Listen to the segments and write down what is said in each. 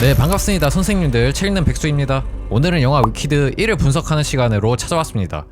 네, 반갑습니다. 선생님들, 책 읽는 백수입니다. 오늘은 영화 위키드 1을 분석하는 시간으로 찾아왔습니다.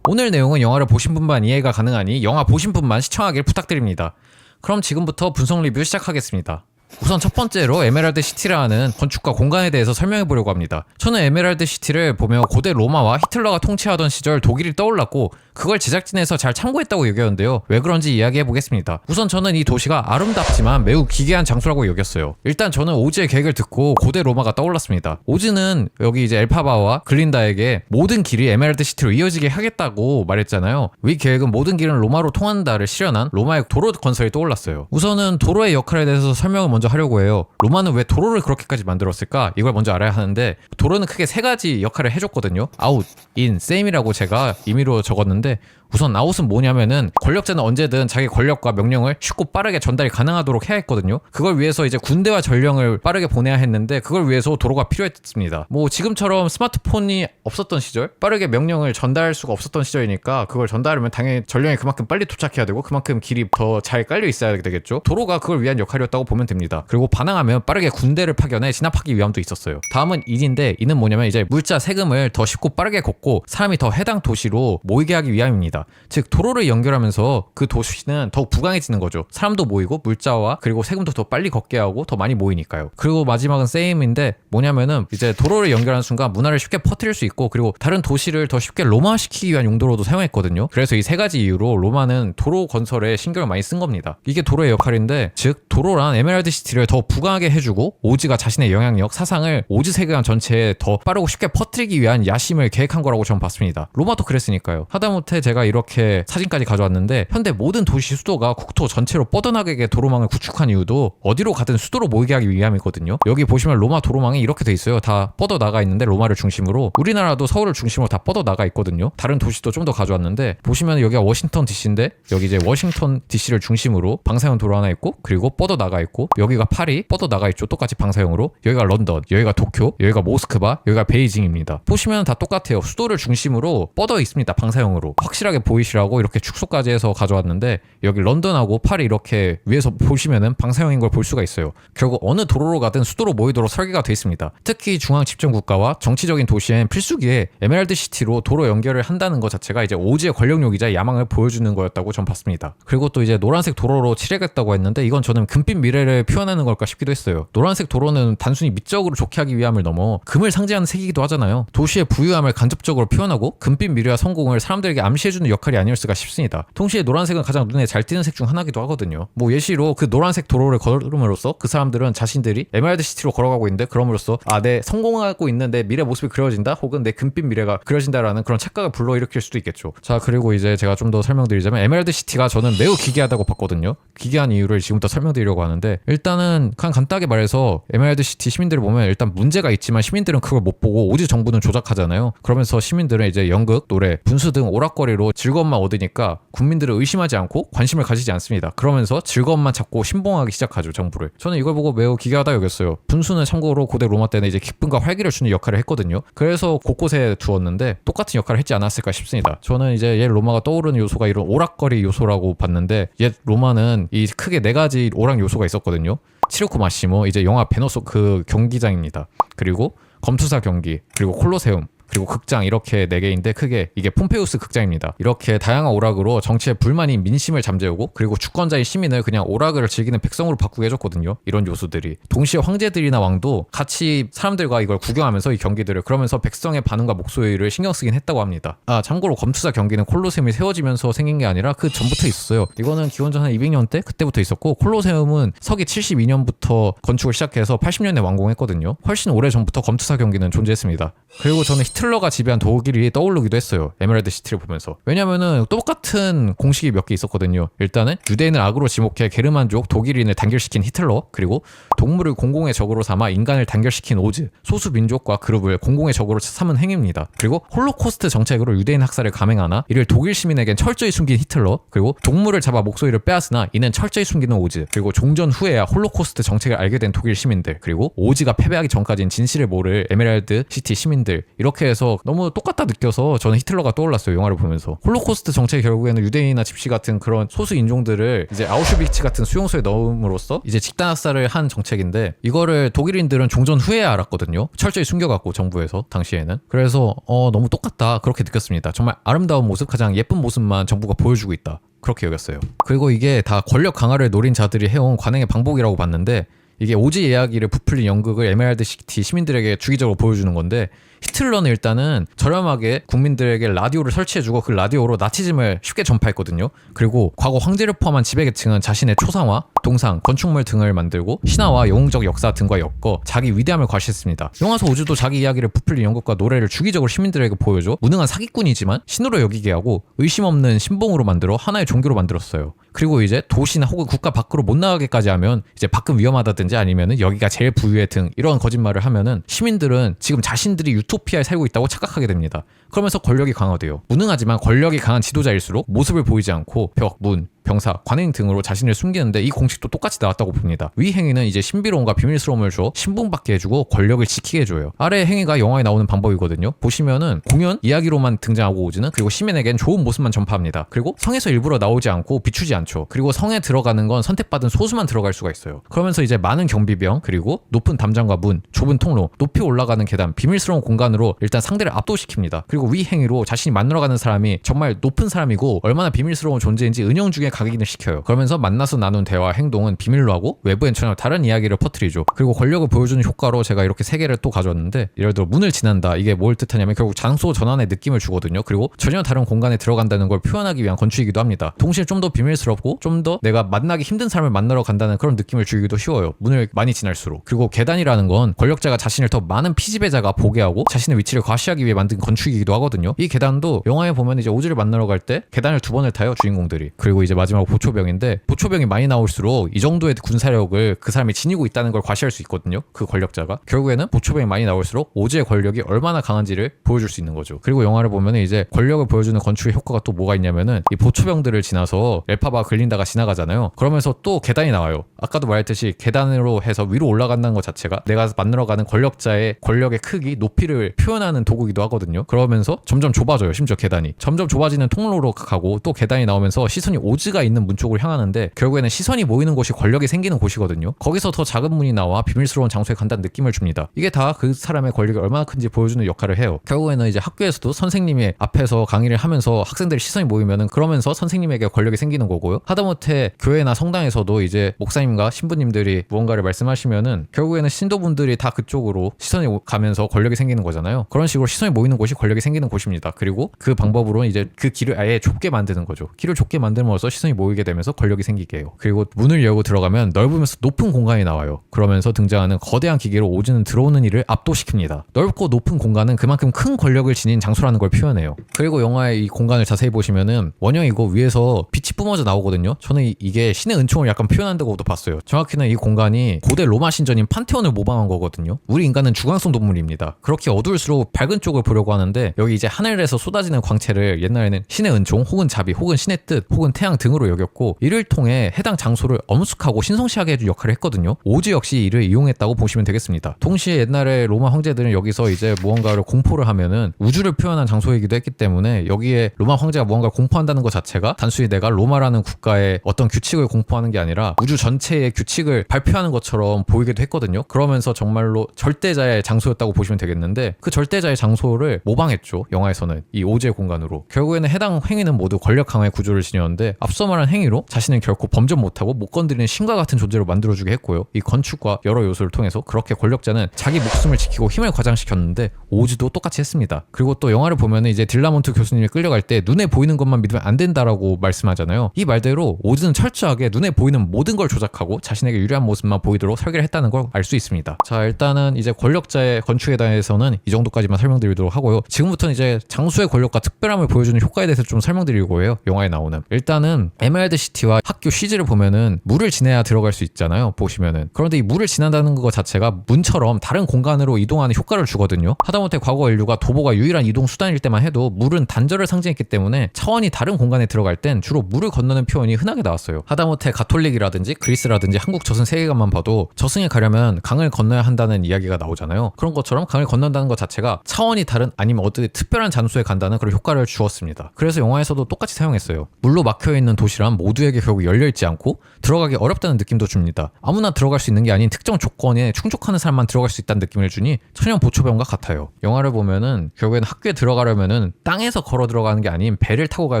오늘 내용은 영화를 보신 분만 이해가 가능하니 영화 보신 분만 시청하길 부탁드립니다. 그럼 지금부터 분석 리뷰 시작하겠습니다. 우선 첫 번째로 에메랄드 시티라는 건축과 공간에 대해서 설명해 보려고 합니다. 저는 에메랄드 시티를 보며 고대 로마와 히틀러가 통치하던 시절 독일이 떠올랐고 그걸 제작진에서 잘 참고했다고 여겼는데요. 왜 그런지 이야기해 보겠습니다. 우선 저는 이 도시가 아름답지만 매우 기괴한 장소라고 여겼어요. 일단 저는 오즈의 계획을 듣고 고대 로마가 떠올랐습니다. 오즈는 여기 이제 엘파바와 글린다에게 모든 길이 에메랄드 시티로 이어지게 하겠다고 말했잖아요. 이 계획은 모든 길은 로마로 통한다를 실현한 로마의 도로 건설이 떠올랐어요. 우선은 도로의 역할에 대해서 설명을 먼저 하려고 해요. 로마는 왜 도로를 그렇게까지 만들었을까? 이걸 먼저 알아야 하는데 도로는 크게 세 가지 역할을 해줬거든요. 아웃, 인, 세임이라고 제가 임의로 적었는데 우선 아웃은 뭐냐면은 권력자는 언제든 자기 권력과 명령을 쉽고 빠르게 전달이 가능하도록 해야 했거든요. 그걸 위해서 이제 군대와 전령을 빠르게 보내야 했는데 그걸 위해서 도로가 필요했습니다. 뭐 지금처럼 스마트폰이 없었던 시절, 빠르게 명령을 전달할 수가 없었던 시절이니까 그걸 전달하면 당연히 전령이 그만큼 빨리 도착해야 되고 그만큼 길이 더 잘 깔려 있어야 되겠죠. 도로가 그걸 위한 역할이었다고 보면 됩니다. 그리고 반항하면 빠르게 군대를 파견해 진압하기 위함도 있었어요. 다음은 인인데 인은 뭐냐면 이제 물자 세금을 더 쉽고 빠르게 걷고 사람이 더 해당 도시로 모이게 하기 위함입니다. 즉 도로를 연결하면서 그 도시는 더욱 부강해지는 거죠. 사람도 모이고 물자와 그리고 세금도 더 빨리 걷게 하고 더 많이 모이니까요. 그리고 마지막은 세임인데 뭐냐면은 이제 도로를 연결하는 순간 문화를 쉽게 퍼뜨릴 수 있고 그리고 다른 도시를 더 쉽게 로마화시키기 위한 용도로도 사용했거든요. 그래서 이 세 가지 이유로 로마는 도로 건설에 신경을 많이 쓴 겁니다. 이게 도로의 역할인데 즉 도로란 에메랄드 시티를 더 부강하게 해주고 오즈가 자신의 영향력, 사상을 오즈 세계관 전체에 더 빠르고 쉽게 퍼뜨리기 위한 야심을 계획한 거라고 저는 봤습니다. 로마도 그랬으니까요. 하다못해 제가 이렇게 사진까지 가져왔는데 현대 모든 도시 수도가 국토 전체로 뻗어나가게 도로망을 구축한 이유도 어디로 가든 수도로 모이게 하기 위함이거든요. 여기 보시면 로마 도로망이 이렇게 돼 있어요. 다 뻗어나가 있는데 로마를 중심으로 우리나라도 서울을 중심으로 다 뻗어나가 있거든요. 다른 도시도 좀 더 가져왔는데 보시면 여기가 워싱턴 DC인데 여기 이제 워싱턴 DC를 중심으로 방사형 도로 하나 있고 그리고 뻗어나가 있고 여기가 파리 뻗어나가 있죠. 똑같이 방사형으로 여기가 런던, 여기가 도쿄, 여기가 모스크바, 여기가 베이징입니다. 보시면 다 똑같아요. 수도를 중심으로 뻗어 있습니다. 방사형으로 확실하게 보이시라고 이렇게 축소까지 해서 가져왔는데 여기 런던하고 파리 이렇게 위에서 보시면은 방사형인 걸 볼 수가 있어요. 결국 어느 도로로 가든 수도로 모이도록 설계가 되어 있습니다. 특히 중앙 집정 국가와 정치적인 도시엔 필수기에 에메랄드 시티로 도로 연결을 한다는 것 자체가 이제 오즈의 권력욕이자 야망을 보여주는 거였다고 전 봤습니다. 그리고 또 이제 노란색 도로로 칠해겠다고 했는데 이건 저는 금빛 미래를 표현하는 걸까 싶기도 했어요. 노란색 도로는 단순히 미적으로 좋게 하기 위함을 넘어 금을 상징하는 색이기도 하잖아요. 도시의 부유함을 간접적으로 표현하고 금빛 미래와 성공을 사람들에게 암시해주는 역할이 아니었을까 싶습니다. 동시에 노란색은 가장 눈에 잘 띄는 색 중 하나이기도 하거든요. 뭐 예시로 그 노란색 도로를 걸음으로써 그 사람들은 자신들이 에메랄드 시티로 걸어가고 있는데 그럼으로써 내 성공하고 있는 내 미래 모습이 그려진다 혹은 내 금빛 미래가 그려진다라는 그런 착각을 불러일으킬 수도 있겠죠. 자, 그리고 이제 제가 좀 더 설명드리자면 에메랄드 시티가 저는 매우 기괴하다고 봤거든요. 기괴한 이유를 지금부터 설명드리려고 하는데 일단은 그냥 간단하게 말해서 에메랄드 시티 시민들을 보면 일단 문제가 있지만 시민들은 그걸 못 보고 오직 정부는 조작하잖아요. 그러면서 시민들은 이제 연극, 노래, 분수 등 오락거리로 즐거움만 얻으니까 국민들을 의심하지 않고 관심을 가지지 않습니다. 그러면서 즐거움만 찾고 신봉하기 시작하죠, 정부를. 저는 이걸 보고 매우 기괴하다 여겼어요. 분수는 참고로 고대 로마 때는 이제 기쁨과 활기를 주는 역할을 했거든요. 그래서 곳곳에 두었는데 똑같은 역할을 했지 않았을까 싶습니다. 저는 이제 옛 로마가 떠오르는 요소가 이런 오락거리 요소라고 봤는데 옛 로마는 이 크게 네 가지 오락 요소가 있었거든요. 치르코 마시모, 이제 영화 베너소 그 경기장입니다. 그리고 검투사 경기, 그리고 콜로세움, 그리고 극장 이렇게 4개인데 크게 이게 폼페우스 극장입니다. 이렇게 다양한 오락으로 정치에 불만인 민심을 잠재우고 그리고 주권자인 시민을 그냥 오락을 즐기는 백성으로 바꾸게 해줬거든요. 이런 요소들이. 동시에 황제들이나 왕도 같이 사람들과 이걸 구경하면서 이 경기들을 그러면서 백성의 반응과 목소리를 신경 쓰긴 했다고 합니다. 참고로 검투사 경기는 콜로세움이 세워지면서 생긴 게 아니라 그 전부터 있었어요. 이거는 기원전 한 200년대 그때부터 있었고 콜로세움은 서기 72년부터 건축을 시작해서 80년에 완공했거든요. 훨씬 오래 전부터 검투사 경기는 존재했습니다. 그리고 저는 히틀러가 지배한 독일이 떠오르기도 했어요. 에메랄드 시티를 보면서. 왜냐면은 똑같은 공식이 몇 개 있었거든요. 일단은 유대인을 악으로 지목해 게르만족 독일인을 단결시킨 히틀러, 그리고 동물을 공공의 적으로 삼아 인간을 단결시킨 오즈, 소수 민족과 그룹을 공공의 적으로 삼은 행위입니다. 그리고 홀로코스트 정책으로 유대인 학살을 감행하나 이를 독일 시민에겐 철저히 숨긴 히틀러, 그리고 동물을 잡아 목소리를 빼앗으나 이는 철저히 숨기는 오즈, 그리고 종전 후에야 홀로코스트 정책을 알게 된 독일 시민들, 그리고 오즈가 패배하기 전까지는 진실을 모를 에메랄드 시티 시민들, 이렇게 이렇게 해서 너무 똑같다 느껴서 저는 히틀러가 떠올랐어요. 영화를 보면서. 홀로코스트 정책이 결국에는 유대인이나 집시 같은 그런 소수 인종들을 이제 아우슈비츠 같은 수용소에 넣음으로써 이제 집단 학살을 한 정책인데, 이거를 독일인들은 종전 후에 알았거든요. 철저히 숨겨갖고 정부에서 당시에는. 그래서 너무 똑같다 그렇게 느꼈습니다. 정말 아름다운 모습, 가장 예쁜 모습만 정부가 보여주고 있다 그렇게 여겼어요. 그리고 이게 다 권력 강화를 노린 자들이 해온 관행의 반복이라고 봤는데, 이게 오지 이야기를 부풀린 연극을 에메랄드 시티 시민들에게 주기적으로 보여주는 건데, 히틀러는 일단은 저렴하게 국민들에게 라디오를 설치해주고 그 라디오로 나치즘을 쉽게 전파했거든요. 그리고 과거 황제를 포함한 지배계층은 자신의 초상화, 동상, 건축물 등을 만들고 신화와 영웅적 역사 등과 엮어 자기 위대함을 과시했습니다. 용화소 오즈도 자기 이야기를 부풀린 연극과 노래를 주기적으로 시민들에게 보여줘 무능한 사기꾼이지만 신으로 여기게 하고 의심 없는 신봉으로 만들어 하나의 종교로 만들었어요. 그리고 이제 도시나 혹은 국가 밖으로 못 나가게까지 하면 이제 밖은 위험하다든지 아니면은 여기가 제일 부유해 등 이런 거짓말을 하면은 시민들은 지금 자신들이 유토피아에 살고 있다고 착각하게 됩니다. 그러면서 권력이 강화돼요. 무능하지만 권력이 강한 지도자일수록 모습을 보이지 않고 벽, 문, 병사, 관행 등으로 자신을 숨기는데 이 공식도 똑같이 나왔다고 봅니다. 위 행위는 이제 신비로움과 비밀스러움을 줘 신분받게 해주고 권력을 지키게 해줘요. 아래 행위가 영화에 나오는 방법이거든요. 보시면은 공연, 이야기로만 등장하고 오지는, 그리고 시민에겐 좋은 모습만 전파합니다. 그리고 성에서 일부러 나오지 않고 비추지 않죠. 그리고 성에 들어가는 건 선택받은 소수만 들어갈 수가 있어요. 그러면서 이제 많은 경비병, 그리고 높은 담장과 문, 좁은 통로, 높이 올라가는 계단, 비밀스러운 공간으로 일단 상대를 압도시킵니다. 그리고 위 행위로 자신이 만나러 가는 사람이 정말 높은 사람이고 얼마나 비밀스러운 존재인지 은연중에 각인을 시켜요. 그러면서 만나서 나눈 대화, 행동은 비밀로 하고 외부엔 전혀 다른 이야기를 퍼뜨리죠. 그리고 권력을 보여주는 효과로 제가 이렇게 세 개를 또 가져왔는데, 예를 들어 문을 지난다, 이게 뭘 뜻하냐면 결국 장소 전환의 느낌을 주거든요. 그리고 전혀 다른 공간에 들어간다는 걸 표현하기 위한 건축이기도 합니다. 동시에 좀 더 비밀스럽고 좀 더 내가 만나기 힘든 사람을 만나러 간다는 그런 느낌을 주기도 쉬워요. 문을 많이 지날수록. 그리고 계단이라는 건 권력자가 자신을 더 많은 피지배자가 보게 하고 자신의 위치를 과시하기 위해 만든 건축이기도 하거든요. 이 계단도 영화에 보면 이제 오즈를 만나러 갈 때 계단을 2번을 타요, 주인공들이. 그리고 이제 마지막 보초병인데, 보초병이 많이 나올수록 이 정도의 군사력을 그 사람이 지니고 있다는 걸 과시할 수 있거든요. 그 권력자가. 결국에는 보초병이 많이 나올수록 오즈의 권력이 얼마나 강한지를 보여줄 수 있는 거죠. 그리고 영화를 보면 이제 권력을 보여주는 건축의 효과가 또 뭐가 있냐면은, 이 보초병들을 지나서 엘파바 글린다가 지나가잖아요. 그러면서 또 계단이 나와요. 아까도 말했듯이 계단으로 해서 위로 올라간다는 것 자체가 내가 만나러 가는 권력자의 권력의 크기, 높이를 표현하는 도구이기도 하거든요. 그러면서 점점 좁아져요. 심지어 계단이 점점 좁아지는 통로로 가고, 또 계단이 나오면서 시선이 오즈가 있는 문 쪽으로 향하는데, 결국에는 시선이 모이는 곳이 권력이 생기는 곳이거든요. 거기서 더 작은 문이 나와 비밀스러운 장소에 간다는 느낌을 줍니다. 이게 다 그 사람의 권력이 얼마나 큰지 보여주는 역할을 해요. 결국에는 이제 학교에서도 선생님이 앞에서 강의를 하면서 학생들의 시선이 모이면은 그러면서 선생님에게 권력이 생기는 거고요. 하다못해 교회나 성당에서도 이제 목사님과 신부님들이 무언가를 말씀하시면은 결국에는 신도분들이 다 그쪽으로 시선이 가면서 권력이 생기는 거잖아요. 그런 식으로 시선이 모이는 곳이 권력이 생기는 곳입니다. 그리고 그 방법으로 이제 그 길을 아예 좁게 만드는 거죠. 길을 좁게 만들면서 시선이 모이게 되면서 권력이 생기게 해요. 그리고 문을 열고 들어가면 넓으면서 높은 공간이 나와요. 그러면서 등장하는 거대한 기계로 오즈는 들어오는 일을 압도시킵니다. 넓고 높은 공간은 그만큼 큰 권력을 지닌 장소라는 걸 표현해요. 그리고 영화의 이 공간을 자세히 보시면은 원형이고 위에서 빛이 뿜어져 나오거든요. 저는 이게 신의 은총을 약간 표현한다고도 봤어요. 정확히는 이 공간이 고대 로마 신전인 판테온을 모방한 거거든요. 우리 인간은 주광성 동물입니다. 그렇게 어두울수록 밝은 쪽을 보려고 하는데, 여기 이제 하늘에서 쏟아지는 광채를 옛날에는 신의 은총 혹은 자비 혹은 신의 뜻 혹은 태양 등으로 여겼고, 이를 통해 해당 장소를 엄숙하고 신성시하게 해준 역할을 했거든요. 오즈 역시 이를 이용했다고 보시면 되겠습니다. 동시에 옛날에 로마 황제들은 여기서 이제 무언가를 공포를 하면은 우주를 표현한 장소이기도 했기 때문에, 여기에 로마 황제가 무언가를 공포한다는 것 자체가 단순히 내가 로마라는 국가의 어떤 규칙을 공포하는 게 아니라 우주 전체의 규칙을 발표하는 것처럼 보이기도 했거든요. 그러면서 정말로 절대자의 장소였다고 보시면 되겠는데, 그 절대자의 장소를 모방했죠. 영화에서는 이 오즈의 공간으로. 결국에는 해당 행위는 모두 권력 강화의 구조를 지녔는데, 앞서 말한 행위로 자신은 결코 범죄 못하고 못 건드리는 신과 같은 존재로 만들어주게 했고요. 이 건축과 여러 요소를 통해서 그렇게 권력자는 자기 목숨을 지키고 힘을 과장시켰는데, 오즈도 똑같이 했습니다. 그리고 또 영화를 보면은 이제 딜라몬트 교수님이 끌려갈 때 눈에 보이는 것만 믿으면 안 된다라고 말씀하잖아요. 이 말대로 오즈는 철저하게 눈에 보이는 모든 걸 조작하고 자신에게 유리한 모습만 보이도록 설계를 했다는 걸 알 수 있습니다. 자, 일단은 이제 권력자의 건축에 대해서는 이 정도까지만 설명드리도록 하고요. 지금부터는 이제 장수의 권력과 특별함을 보여주는 효과에 대해서 좀 설명드리려고 해요. 영화에 나오는. 일단은 에메랄드 시티와 학교 시즈를 보면은 물을 지나야 들어갈 수 있잖아요. 보시면은. 그런데 이 물을 지난다는 것 자체가 문처럼 다른 공간으로 이동하는 효과를 주거든요. 하다못해 과거 인류가 도보가 유일한 이동 수단일 때만 해도 물은 단절을 상징했기 때문에 차원이 다른 공간에 들어갈 땐 주로 물을 건너는 표현이 흔하게 나왔어요. 하다못해 가톨릭이라든지 그리스라든지 한국 저승 세계관만 봐도 저승에 가려면 강을 건너야 한다는 이야기가 나오잖아요. 그런 것처럼 강을 건넌다는 것 자체가 차원이 다른 아니면 어떤 특별한 장소에 간다는 그런 효과를 주었습니다. 그래서 영화에서도 똑같이 사용했어요. 물로 막혀있는 도시란 모두에게 결국 열려있지 않고 들어가기 어렵다는 느낌도 줍니다. 아무나 들어갈 수 있는 게 아닌 특정 조건에 충족하는 사람만 들어갈 수 있다는 느낌을 주니 천연 보초병과 같아요. 영화를 보면은 결국에는 학교에 들어가려면은 땅에서 걸어 들어가는 게 아닌 배를 타고 가야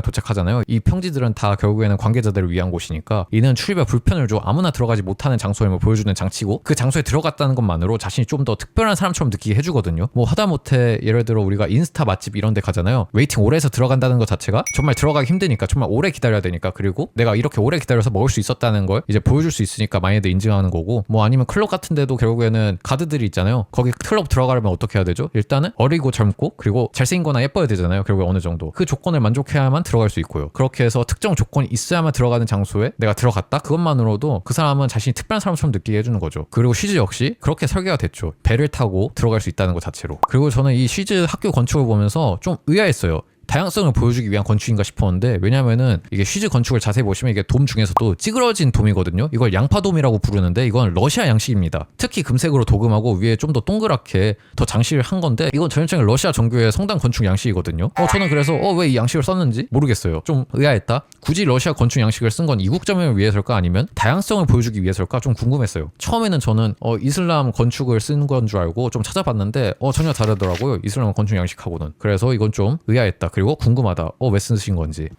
도착하잖아요. 이 평지들은 다 결국에는 관계자들을 위한 곳이니까 이는 출입에 불편을 줘 아무나 들어가지 못하는 장소임을 보여주는 장치고 그 장소에 들어갔다는 것만으로 자신이 좀 더 특별한 사람처럼 느끼게 해주거든요. 뭐 하다못해 예를 들어 우리가 인스타 맛집 이런 데 가잖아요. 웨이팅 오래 해서 들어간다는 것 자체가 정말 들어가기 힘드니까 정말 오래 기다려야 되니까 그리고 내가 이렇게 오래 기다려서 먹을 수 있었다는 걸 이제 보여줄 수 있으니까 많이들 인증하는 거고 뭐 아니면 클럽 같은 데도 결국에는 가드들이 있잖아요. 거기 클럽 들어가려면 어떻게 해야 되죠? 일단은 어리고 젊고 그리고 잘생긴 거나 예뻐야 되잖아요. 결국에 어느 정도 그 조건을 만족해야만 들어갈 수 있고요. 그렇게 해서 특정 조건이 있어야만 들어가는 장소에 내가 들어갔다? 그것만으로도 그 사람은 자신이 특별한 사람처럼 느끼게 해주는 거죠. 그리고 쉬즈 역시 그렇게 설계가 됐죠. 배를 타고 들어갈 수 있다는 것 자체로. 그리고 저는 이 쉬즈 학교 건축을 보면서 좀 의아했어요. 다양성을 보여주기 위한 건축인가 싶었는데 왜냐면은 이게 쉬즈 건축을 자세히 보시면 이게 돔 중에서도 찌그러진 돔이거든요. 이걸 양파돔이라고 부르는데 이건 러시아 양식입니다. 특히 금색으로 도금하고 위에 좀 더 동그랗게 더 장식을 한 건데 이건 전형적인 러시아 정교의 성당 건축 양식이거든요. 저는 그래서 왜 이 양식을 썼는지 모르겠어요. 좀 의아했다. 굳이 러시아 건축 양식을 쓴 건 이국점을 위해서일까 아니면 다양성을 보여주기 위해서일까 좀 궁금했어요. 처음에는 저는 이슬람 건축을 쓴 건 줄 알고 좀 찾아봤는데 전혀 다르더라고요. 이슬람 건축 양식하고는. 그래서 이건 좀 의아했다. 그리고 궁금하다. 왜 쓰신 건지.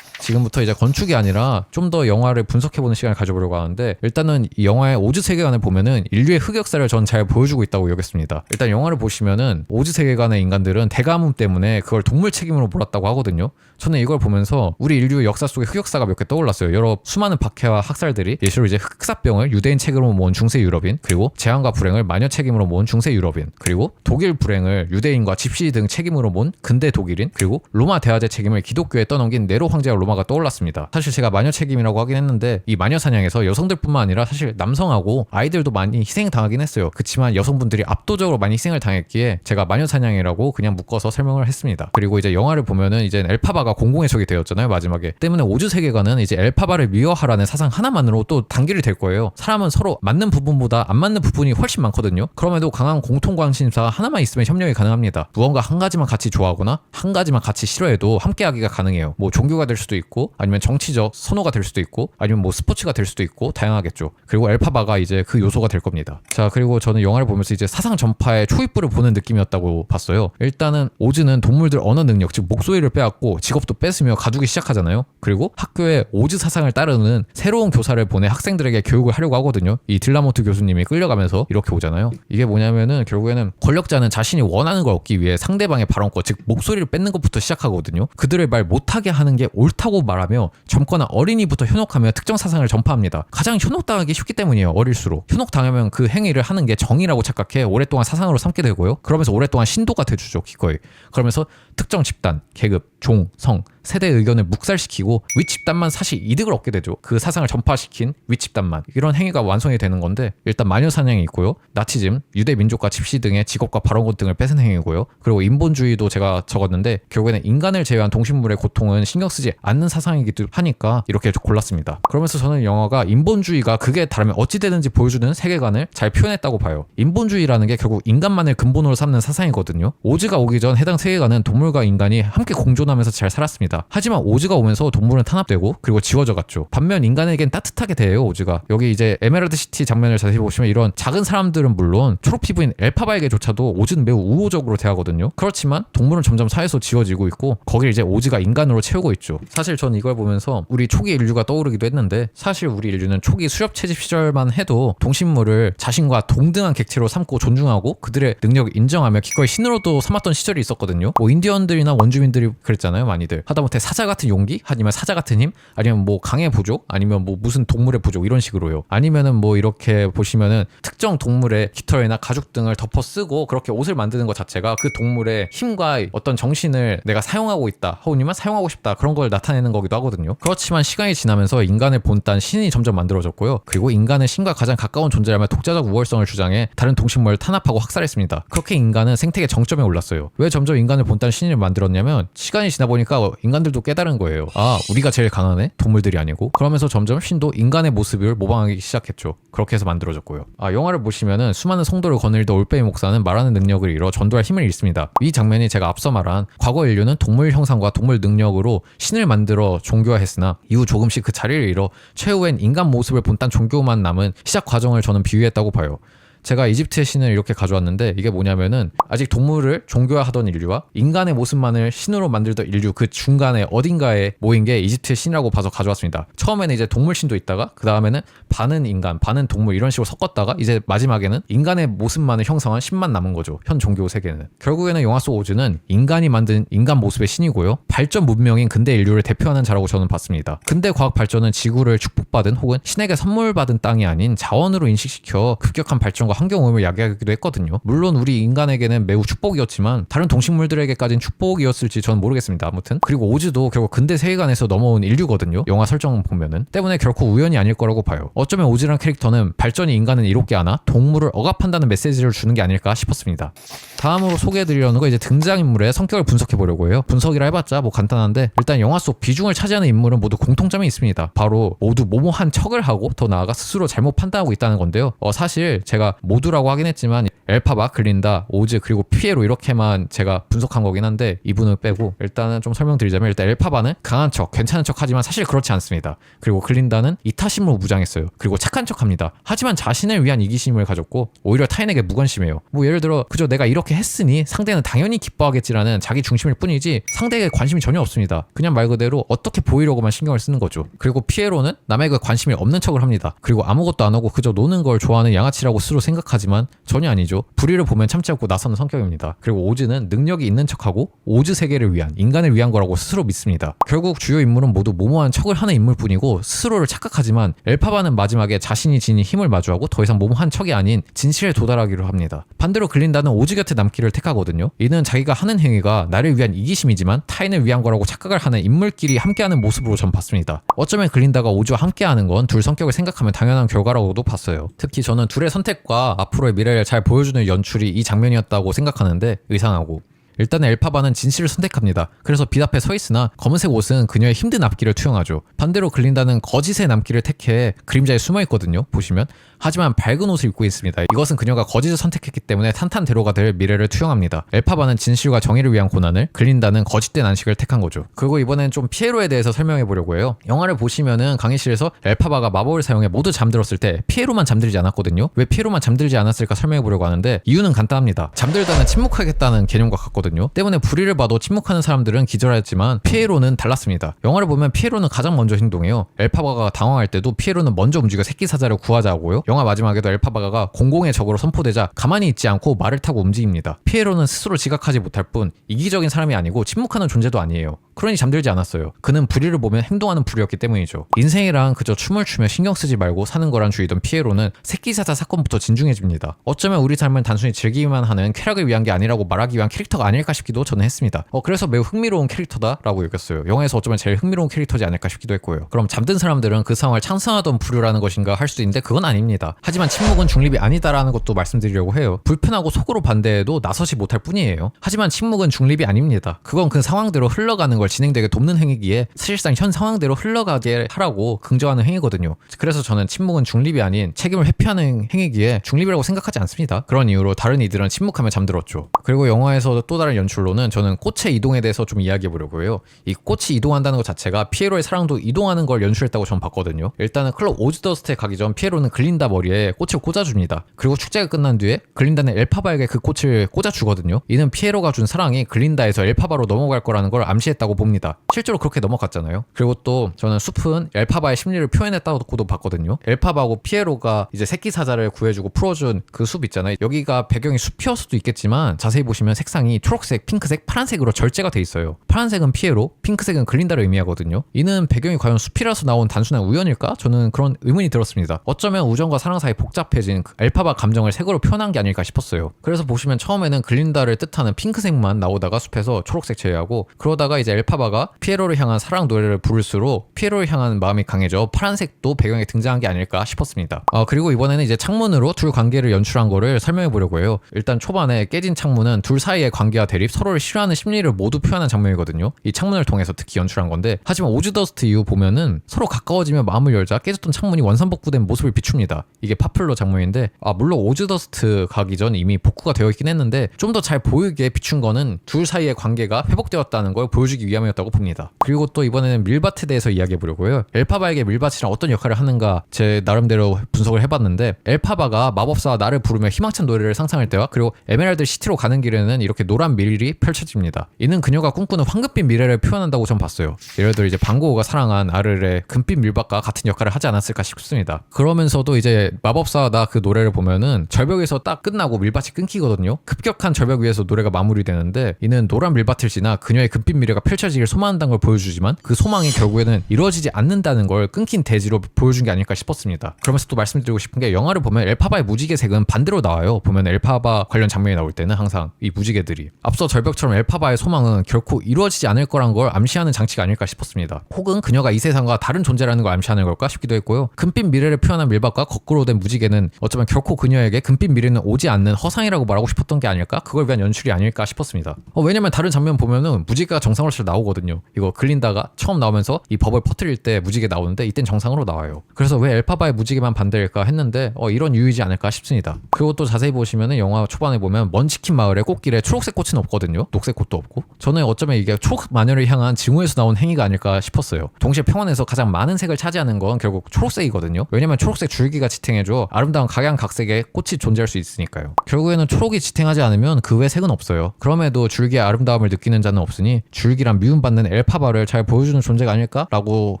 지금부터 이제 건축이 아니라 좀 더 영화를 분석해보는 시간을 가져보려고 하는데 일단은 이 영화의 오즈 세계관을 보면은 인류의 흑역사를 전 잘 보여주고 있다고 여겼습니다. 일단 영화를 보시면은 오즈 세계관의 인간들은 대가뭄 때문에 그걸 동물 책임으로 몰았다고 하거든요. 저는 이걸 보면서 우리 인류의 역사 속에 흑역사가 몇 개 떠올랐어요. 여러 수많은 박해와 학살들이 예시로 이제 흑사병을 유대인 책임으로 모은 중세 유럽인, 그리고 재앙과 불행을 마녀 책임으로 모은 중세 유럽인, 그리고 독일 불행을 유대인과 집시 등 책임으로 모은 근대 독일인, 그리고 로마 대화제 책임을 기독교에 떠넘긴 네로 황제와 로마가 떠올랐습니다. 사실 제가 마녀 책임이라고 하긴 했는데 이 마녀 사냥에서 여성들뿐만 아니라 사실 남성하고 아이들도 많이 희생당하긴 했어요. 그치만 여성분들이 압도적으로 많이 희생을 당했기에 제가 마녀 사냥이라고 그냥 묶어서 설명을 했습니다. 그리고 이제 영화를 보면은 이제 엘파바가 공공의 적이 되었잖아요, 마지막에. 때문에 오즈 세계관은 이제 엘파바를 미워하라는 사상 하나만으로 또 단결이 될 거예요. 사람은 서로 맞는 부분보다 안 맞는 부분이 훨씬 많거든요. 그럼에도 강한 공통관심사 하나만 있으면 협력이 가능합니다. 무언가 한 가지만 같이 좋아하거나 한 가지만 같이 싫어해도 함께하기가 가능해요. 뭐 종교가 될 수도 있고 아니면 정치적 선호가 될 수도 있고 아니면 뭐 스포츠가 될 수도 있고 다양하겠죠. 그리고 엘파바가 이제 그 요소가 될 겁니다. 자, 그리고 저는 영화를 보면서 이제 사상 전파의 초입부를 보는 느낌이었다고 봤어요. 일단은 오즈는 동물들 언어 능력, 즉 목소리를 빼앗고 직업도 뺏으며 가두기 시작하잖아요. 그리고 학교에 오즈 사상을 따르는 새로운 교사를 보내 학생들에게 교육을 하려고 하거든요. 이 딜라모트 교수님이 끌려가면서 이렇게 오잖아요. 이게 뭐냐면은 결국에는 권력자는 자신이 원하는 걸 얻기 위해 상대방의 발언권, 즉 목소리를 뺏는 것부터 시작하거든요. 그들을 말 못하게 하는 게 옳다고 말하며 젊거나 어린이부터 현혹하며 특정 사상을 전파합니다. 가장 현혹당하기 쉽기 때문이에요. 어릴수록. 현혹당하면 그 행위를 하는 게 정의라고 착각해 오랫동안 사상으로 삼게 되고요. 그러면서 오랫동안 신도가 돼주죠. 기꺼이. 그러면서 특정 집단, 계급, 종, 성, 세대의 의견을 묵살시키고 윗집단만 사실 이득을 얻게 되죠. 그 사상을 전파시킨 윗집단만. 이런 행위가 완성이 되는 건데 일단 마녀사냥이 있고요. 나치즘, 유대민족과 집시 등의 직업과 발언권 등을 뺏은 행위고요. 그리고 인본주의도 제가 적었는데 결국에는 인간을 제외한 동식물의 고통은 신경 쓰지 않는 사상이기도 하니까 이렇게 골랐습니다. 그러면서 저는 영화가 인본주의가 극에 달하면 어찌 되든지 보여주는 세계관을 잘 표현했다고 봐요. 인본주의라는 게 결국 인간만을 근본으로 삼는 사상이거든요. 오즈가 오기 전 해당 세계관은 동물과 인간이 함께 공존하면서 잘 살았습니다. 하지만 오즈가 오면서 동물은 탄압되고 그리고 지워져 갔죠. 반면 인간에겐 따뜻하게 대해요. 오즈가. 여기 이제 에메랄드 시티 장면을 자세히 보시면 이런 작은 사람들은 물론 초록 피부인 엘파바에게조차도 오즈는 매우 우호적으로 대하거든요. 그렇지만 동물은 점점 사회에서 지워지고 있고 거길 이제 오즈가 인간으로 채우고 있죠. 사실 전 이걸 보면서 우리 초기 인류가 떠오르기도 했는데 사실 우리 인류는 초기 수렵 채집 시절만 해도 동식물을 자신과 동등한 객체로 삼고 존중하고 그들의 능력을 인정하며 기꺼이 신으로도 삼았던 시절이 있었거든요. 뭐 인디언들이나 원주민들이 그랬잖아요. 많이들. 하다못해 사자 같은 용기? 아니면 사자 같은 힘? 아니면 뭐 강의 부족? 아니면 뭐 무슨 동물의 부족? 이런 식으로요. 아니면은 뭐 이렇게 보시면은 특정 동물의 깃털이나 가죽 등을 덮어 쓰고 그렇게 옷을 만드는 것 자체가 그 동물의 힘과 어떤 정신을 내가 사용하고 있다. 아니면 사용하고 싶다. 그런 걸 나타내는 거기도 하거든요. 그렇지만 시간이 지나면서 인간을 본딴 신이 점점 만들어졌고요. 그리고 인간은 신과 가장 가까운 존재라며 독자적 우월성을 주장해 다른 동식물을 탄압하고 학살했습니다. 그렇게 인간은 생태계 정점에 올랐어요. 왜 점점 인간을 본딴 신을 만들었냐면 시간이 지나 보니까 인간들도 깨달은 거예요. 아, 우리가 제일 강하네? 동물들이 아니고. 그러면서 점점 신도 인간의 모습을 모방하기 시작했죠. 그렇게 해서 만들어졌고요. 영화를 보시면은 수많은 성도를 거느리던 올빼미 목사는 말하는 능력을 잃어 전도할 힘을 잃습니다. 이 장면이 제가 앞서 말한 과거 인류는 동물 형상과 동물 능력으로 신을 만들어 종교화했으나 이후 조금씩 그 자리를 잃어 최후엔 인간 모습을 본딴 종교만 남은 시작 과정을 저는 비유했다고 봐요. 제가 이집트의 신을 이렇게 가져왔는데 이게 뭐냐면은 아직 동물을 종교화하던 인류와 인간의 모습만을 신으로 만들던 인류 그 중간에 어딘가에 모인 게 이집트의 신이라고 봐서 가져왔습니다. 처음에는 이제 동물 신도 있다가 그 다음에는 반은 인간, 반은 동물 이런 식으로 섞었다가 이제 마지막에는 인간의 모습만을 형성한 신만 남은 거죠. 현 종교 세계는. 결국에는 영화 속 오즈는 인간이 만든 인간 모습의 신이고요. 발전 문명인 근대 인류를 대표하는 자라고 저는 봤습니다. 근대 과학 발전은 지구를 축복받은 혹은 신에게 선물 받은 땅이 아닌 자원으로 인식시켜 급격한 발전과 환경오염을 야기하기도 했거든요. 물론 우리 인간에게는 매우 축복이었지만 다른 동식물들에게까지는 축복이었을지 저는 모르겠습니다. 아무튼 그리고 오즈도 결국 근대 세계관에서 넘어온 인류거든요. 영화 설정 보면은 때문에 결코 우연이 아닐 거라고 봐요. 어쩌면 오즈란 캐릭터는 발전이 인간은 이롭게 하나 동물을 억압한다는 메시지를 주는 게 아닐까 싶었습니다. 다음으로 소개해드리려는 거 이제 등장인물의 성격을 분석해보려고 해요. 분석이라 해봤자 뭐 간단한데 일단 영화 속 비중을 차지하는 인물은 모두 공통점이 있습니다. 바로 모두 모모한 척을 하고 더 나아가 스스로 잘못 판단하고 있다는 건데요. 사실 제가 모두라고 하긴 했지만 엘파바, 글린다, 오즈 그리고 피에로 이렇게만 제가 분석한 거긴 한데 이분을 빼고 일단은 좀 설명드리자면 일단 엘파바는 강한 척, 괜찮은 척 하지만 사실 그렇지 않습니다. 그리고 글린다는 이타심으로 무장했어요. 그리고 착한 척 합니다. 하지만 자신을 위한 이기심을 가졌고 오히려 타인에게 무관심해요. 뭐 예를 들어 그저 내가 이렇게 했으니 상대는 당연히 기뻐하겠지라는 자기 중심일 뿐이지 상대에게 관심이 전혀 없습니다. 그냥 말 그대로 어떻게 보이려고만 신경을 쓰는 거죠. 그리고 피에로는 남에게 관심이 없는 척을 합니다. 그리고 아무것도 안 하고 그저 노는 걸 좋아하는 양아치라고 스스로 생각하지만 전혀 아니죠. 불의를 보면 참지 않고 나서는 성격입니다. 그리고 오즈는 능력이 있는 척하고 오즈 세계를 위한 인간을 위한 거라고 스스로 믿습니다. 결국 주요 인물은 모두 모모한 척을 하는 인물뿐이고 스스로를 착각하지만 엘파바는 마지막에 자신이 지닌 힘을 마주하고 더 이상 모모한 척이 아닌 진실에 도달하기로 합니다. 반대로 글린다는 오즈 곁에 남기를 택하거든요. 이는 자기가 하는 행위가 나를 위한 이기심이지만 타인을 위한 거라고 착각을 하는 인물끼리 함께하는 모습으로 전 봤습니다. 어쩌면 글린다가 오즈와 함께하는 건 둘 성격을 생각하면 당연한 결과라고도 봤어요. 특히 저는 둘의 선택과 앞으로의 미래를 잘 보여주는 연출이 이 장면이었다고 생각하는데 의상하고 일단은 엘파바는 진실을 선택합니다. 그래서 빛 앞에 서 있으나 검은색 옷은 그녀의 힘든 앞길을 투영하죠. 반대로 글린다는 거짓의 남길을 택해 그림자에 숨어 있거든요. 보시면. 하지만 밝은 옷을 입고 있습니다. 이것은 그녀가 거짓을 선택했기 때문에 탄탄대로가 될 미래를 투영합니다. 엘파바는 진실과 정의를 위한 고난을, 글린다는 거짓된 안식을 택한 거죠. 그리고 이번엔 좀 피에로에 대해서 설명해 보려고 해요. 영화를 보시면은 강의실에서 엘파바가 마법을 사용해 모두 잠들었을 때 피에로만 잠들지 않았거든요. 왜 피에로만 잠들지 않았을까 설명해 보려고 하는데 이유는 간단합니다. 잠들다는 침묵하겠다는 개념과 같거든요. 때문에 불의를 봐도 침묵하는 사람들은 기절했지만 피에로는 달랐습니다. 영화를 보면 피에로는 가장 먼저 행동해요. 엘파바가 당황할 때도 피에로는 먼저 움직여 새끼 사자를 구하자고요. 영화 마지막에도 엘파바가 공공의 적으로 선포되자 가만히 있지 않고 말을 타고 움직입니다. 피에로는 스스로 지각하지 못할 뿐 이기적인 사람이 아니고 침묵하는 존재도 아니에요. 그러니 잠들지 않았어요. 그는 불의를 보면 행동하는 불이었기 때문이죠. 인생이란 그저 춤을 추며 신경 쓰지 말고 사는 거란 주의던 피에로는 새끼사자 사건부터 진중해집니다. 어쩌면 우리 삶은 단순히 즐기기만 하는 쾌락을 위한 게 아니라고 말하기 위한 캐릭터가 아닐까 싶기도 저는 했습니다. 그래서 매우 흥미로운 캐릭터다라고 여겼어요. 영화에서 어쩌면 제일 흥미로운 캐릭터지 않을까 싶기도 했고요. 그럼 잠든 사람들은 그 상황을 창성하던 불효라는 것인가 할 수도 있는데 그건 아닙니다. 하지만 침묵은 중립이 아니다라는 것도 말씀드리려고 해요. 불편하고 속으로 반대해도 나서지 못할 뿐이에요. 하지만 침묵은 중립이 아닙니다. 그건 그 상황대로 흘러가는 걸 진행되게 돕는 행위기에 사실상 현 상황대로 흘러가게 하라고 긍정하는 행위거든요. 그래서 저는 침묵은 중립이 아닌 책임을 회피하는 행위기에 중립이라고 생각하지 않습니다. 그런 이유로 다른 이들은 침묵하며 잠들었죠. 그리고 영화에서 또 다른 연출로는 저는 꽃의 이동에 대해서 좀 이야기해 보려고 해요. 이 꽃이 이동한다는 것 자체가 피에로의 사랑도 이동하는 걸 연출했다고 저는 봤거든요. 일단은 클럽 오즈더스트에 가기 전 피에로는 글린다 머리에 꽃을 꽂아줍니다. 그리고 축제가 끝난 뒤에 글린다는 엘파바에게 그 꽃을 꽂아주거든요. 이는 피에로가 준 사랑이 글린다에서 엘파바로 넘어갈 거라는 걸 암시했다고 봅니다. 실제로 그렇게 넘어갔잖아요. 그리고 또 저는 숲은 엘파바의 심리를 표현했다고도 봤거든요. 엘파바하고 피에로가 이제 새끼 사자를 구해주고 풀어준 그 숲 있잖아요. 여기가 배경이 숲이었을 수도 있겠지만 자세히 보시면 색상이 초록색, 핑크색, 파란색으로 절제가 돼 있어요. 파란색은 피에로, 핑크색은 글린다를 의미하거든요. 이는 배경이 과연 숲이라서 나온 단순한 우연일까? 저는 그런 의문이 들었습니다. 어쩌면 우정과 사랑 사이 복잡해진 엘파바 감정을 색으로 표현한 게 아닐까 싶었어요. 그래서 보시면 처음에는 글린다를 뜻하는 핑크색만 나오다가 숲에서 초록색 제외하고 그러다가 이제 엘파바가 피에로를 향한 사랑 노래를 부를수록 피에로를 향한 마음이 강해져 파란색도 배경에 등장한 게 아닐까 싶었습니다. 그리고 이번에는 이제 창문으로 둘 관계를 연출한 거를 설명해 보려고 해요. 일단 초반에 깨진 창문은 둘 사이의 관계와 무지개와 대립, 서로를 싫어하는 심리를 모두 표현한 장면이거든요. 이 창문을 통해서 특히 연출한 건데, 하지만 오즈더스트 이후 보면은 서로 가까워지며 마음을 열자 깨졌던 창문이 원상복구된 모습을 비춥니다. 이게 파플러 장면인데, 물론 오즈더스트 가기 전 이미 복구가 되어 있긴 했는데 좀 더 잘 보이게 비춘 거는 둘 사이의 관계가 회복되었다는 걸 보여주기 위함이었다고 봅니다. 그리고 또 이번에는 밀밭에 대해서 이야기해 보려고요. 엘파바에게 밀밭이란 어떤 역할을 하는가 제 나름대로 분석을 해봤는데, 엘파바가 마법사와 나를 부르며 희망찬 노래를 상상할 때와 그리고 에메랄드 시티로 가는 길에는 이렇게 노란 밀이 펼쳐집니다. 이는 그녀가 꿈꾸는 황금빛 미래를 표현한다고 전 봤어요. 예를 들어 이제 방고우가 사랑한 아르의 금빛 밀밭과 같은 역할을 하지 않았을까 싶습니다. 그러면서도 이제 마법사와 나 그 노래를 보면은 절벽에서 딱 끝나고 밀밭이 끊기거든요. 급격한 절벽 위에서 노래가 마무리되는데, 이는 노란 밀밭을 지나 그녀의 금빛 미래가 펼쳐지길 소망한다는 걸 보여주지만 그 소망이 결국에는 이루어지지 않는다는 걸 끊긴 대지로 보여준 게 아닐까 싶었습니다. 그러면서 또 말씀드리고 싶은 게, 영화를 보면 엘파바의 무지개색은 반대로 나와요. 보면 엘파바 관련 장면이 나올 때는 항상 이 무지개들이, 앞서 절벽처럼 엘파바의 소망은 결코 이루어지지 않을 거란 걸 암시하는 장치가 아닐까 싶었습니다. 혹은 그녀가 이 세상과 다른 존재라는 걸 암시하는 걸까 싶기도 했고요. 금빛 미래를 표현한 밀밭과 거꾸로 된 무지개는 어쩌면 결코 그녀에게 금빛 미래는 오지 않는 허상이라고 말하고 싶었던 게 아닐까? 그걸 위한 연출이 아닐까 싶었습니다. 왜냐면 다른 장면 보면은 무지개가 정상으로 잘 나오거든요. 이거 글린다가 처음 나오면서 이 법을 퍼뜨릴 때 무지개 나오는데 이땐 정상으로 나와요. 그래서 왜 엘파바의 무지개만 반대일까 했는데 이런 이유이지 않을까 싶습니다. 그리고 또 자세히 보시면은 영화 초반에 보면 먼치킨 마을의 꽃길에 초록색 꽃은 없거든요. 녹색 꽃도 없고. 저는 어쩌면 이게 초록 마녀를 향한 징후에서 나온 행위가 아닐까 싶었어요. 동시에 평원에서 가장 많은 색을 차지하는 건 결국 초록색이거든요. 왜냐면 초록색 줄기가 지탱해줘 아름다운 각양각색의 꽃이 존재할 수 있으니까요. 결국에는 초록이 지탱하지 않으면 그 외 색은 없어요. 그럼에도 줄기의 아름다움을 느끼는 자는 없으니 줄기란 미움받는 엘파바를 잘 보여주는 존재가 아닐까라고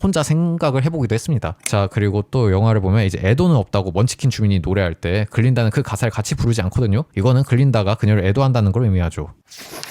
혼자 생각을 해보기도 했습니다. 자, 그리고 또 영화를 보면 이제 애도는 없다고 먼치킨 주민이 노래할 때 글린다는 그 가사를 같이 부르지 않거든요. 이거는 글린다가 그녀를 애도한다는 걸 의미하죠.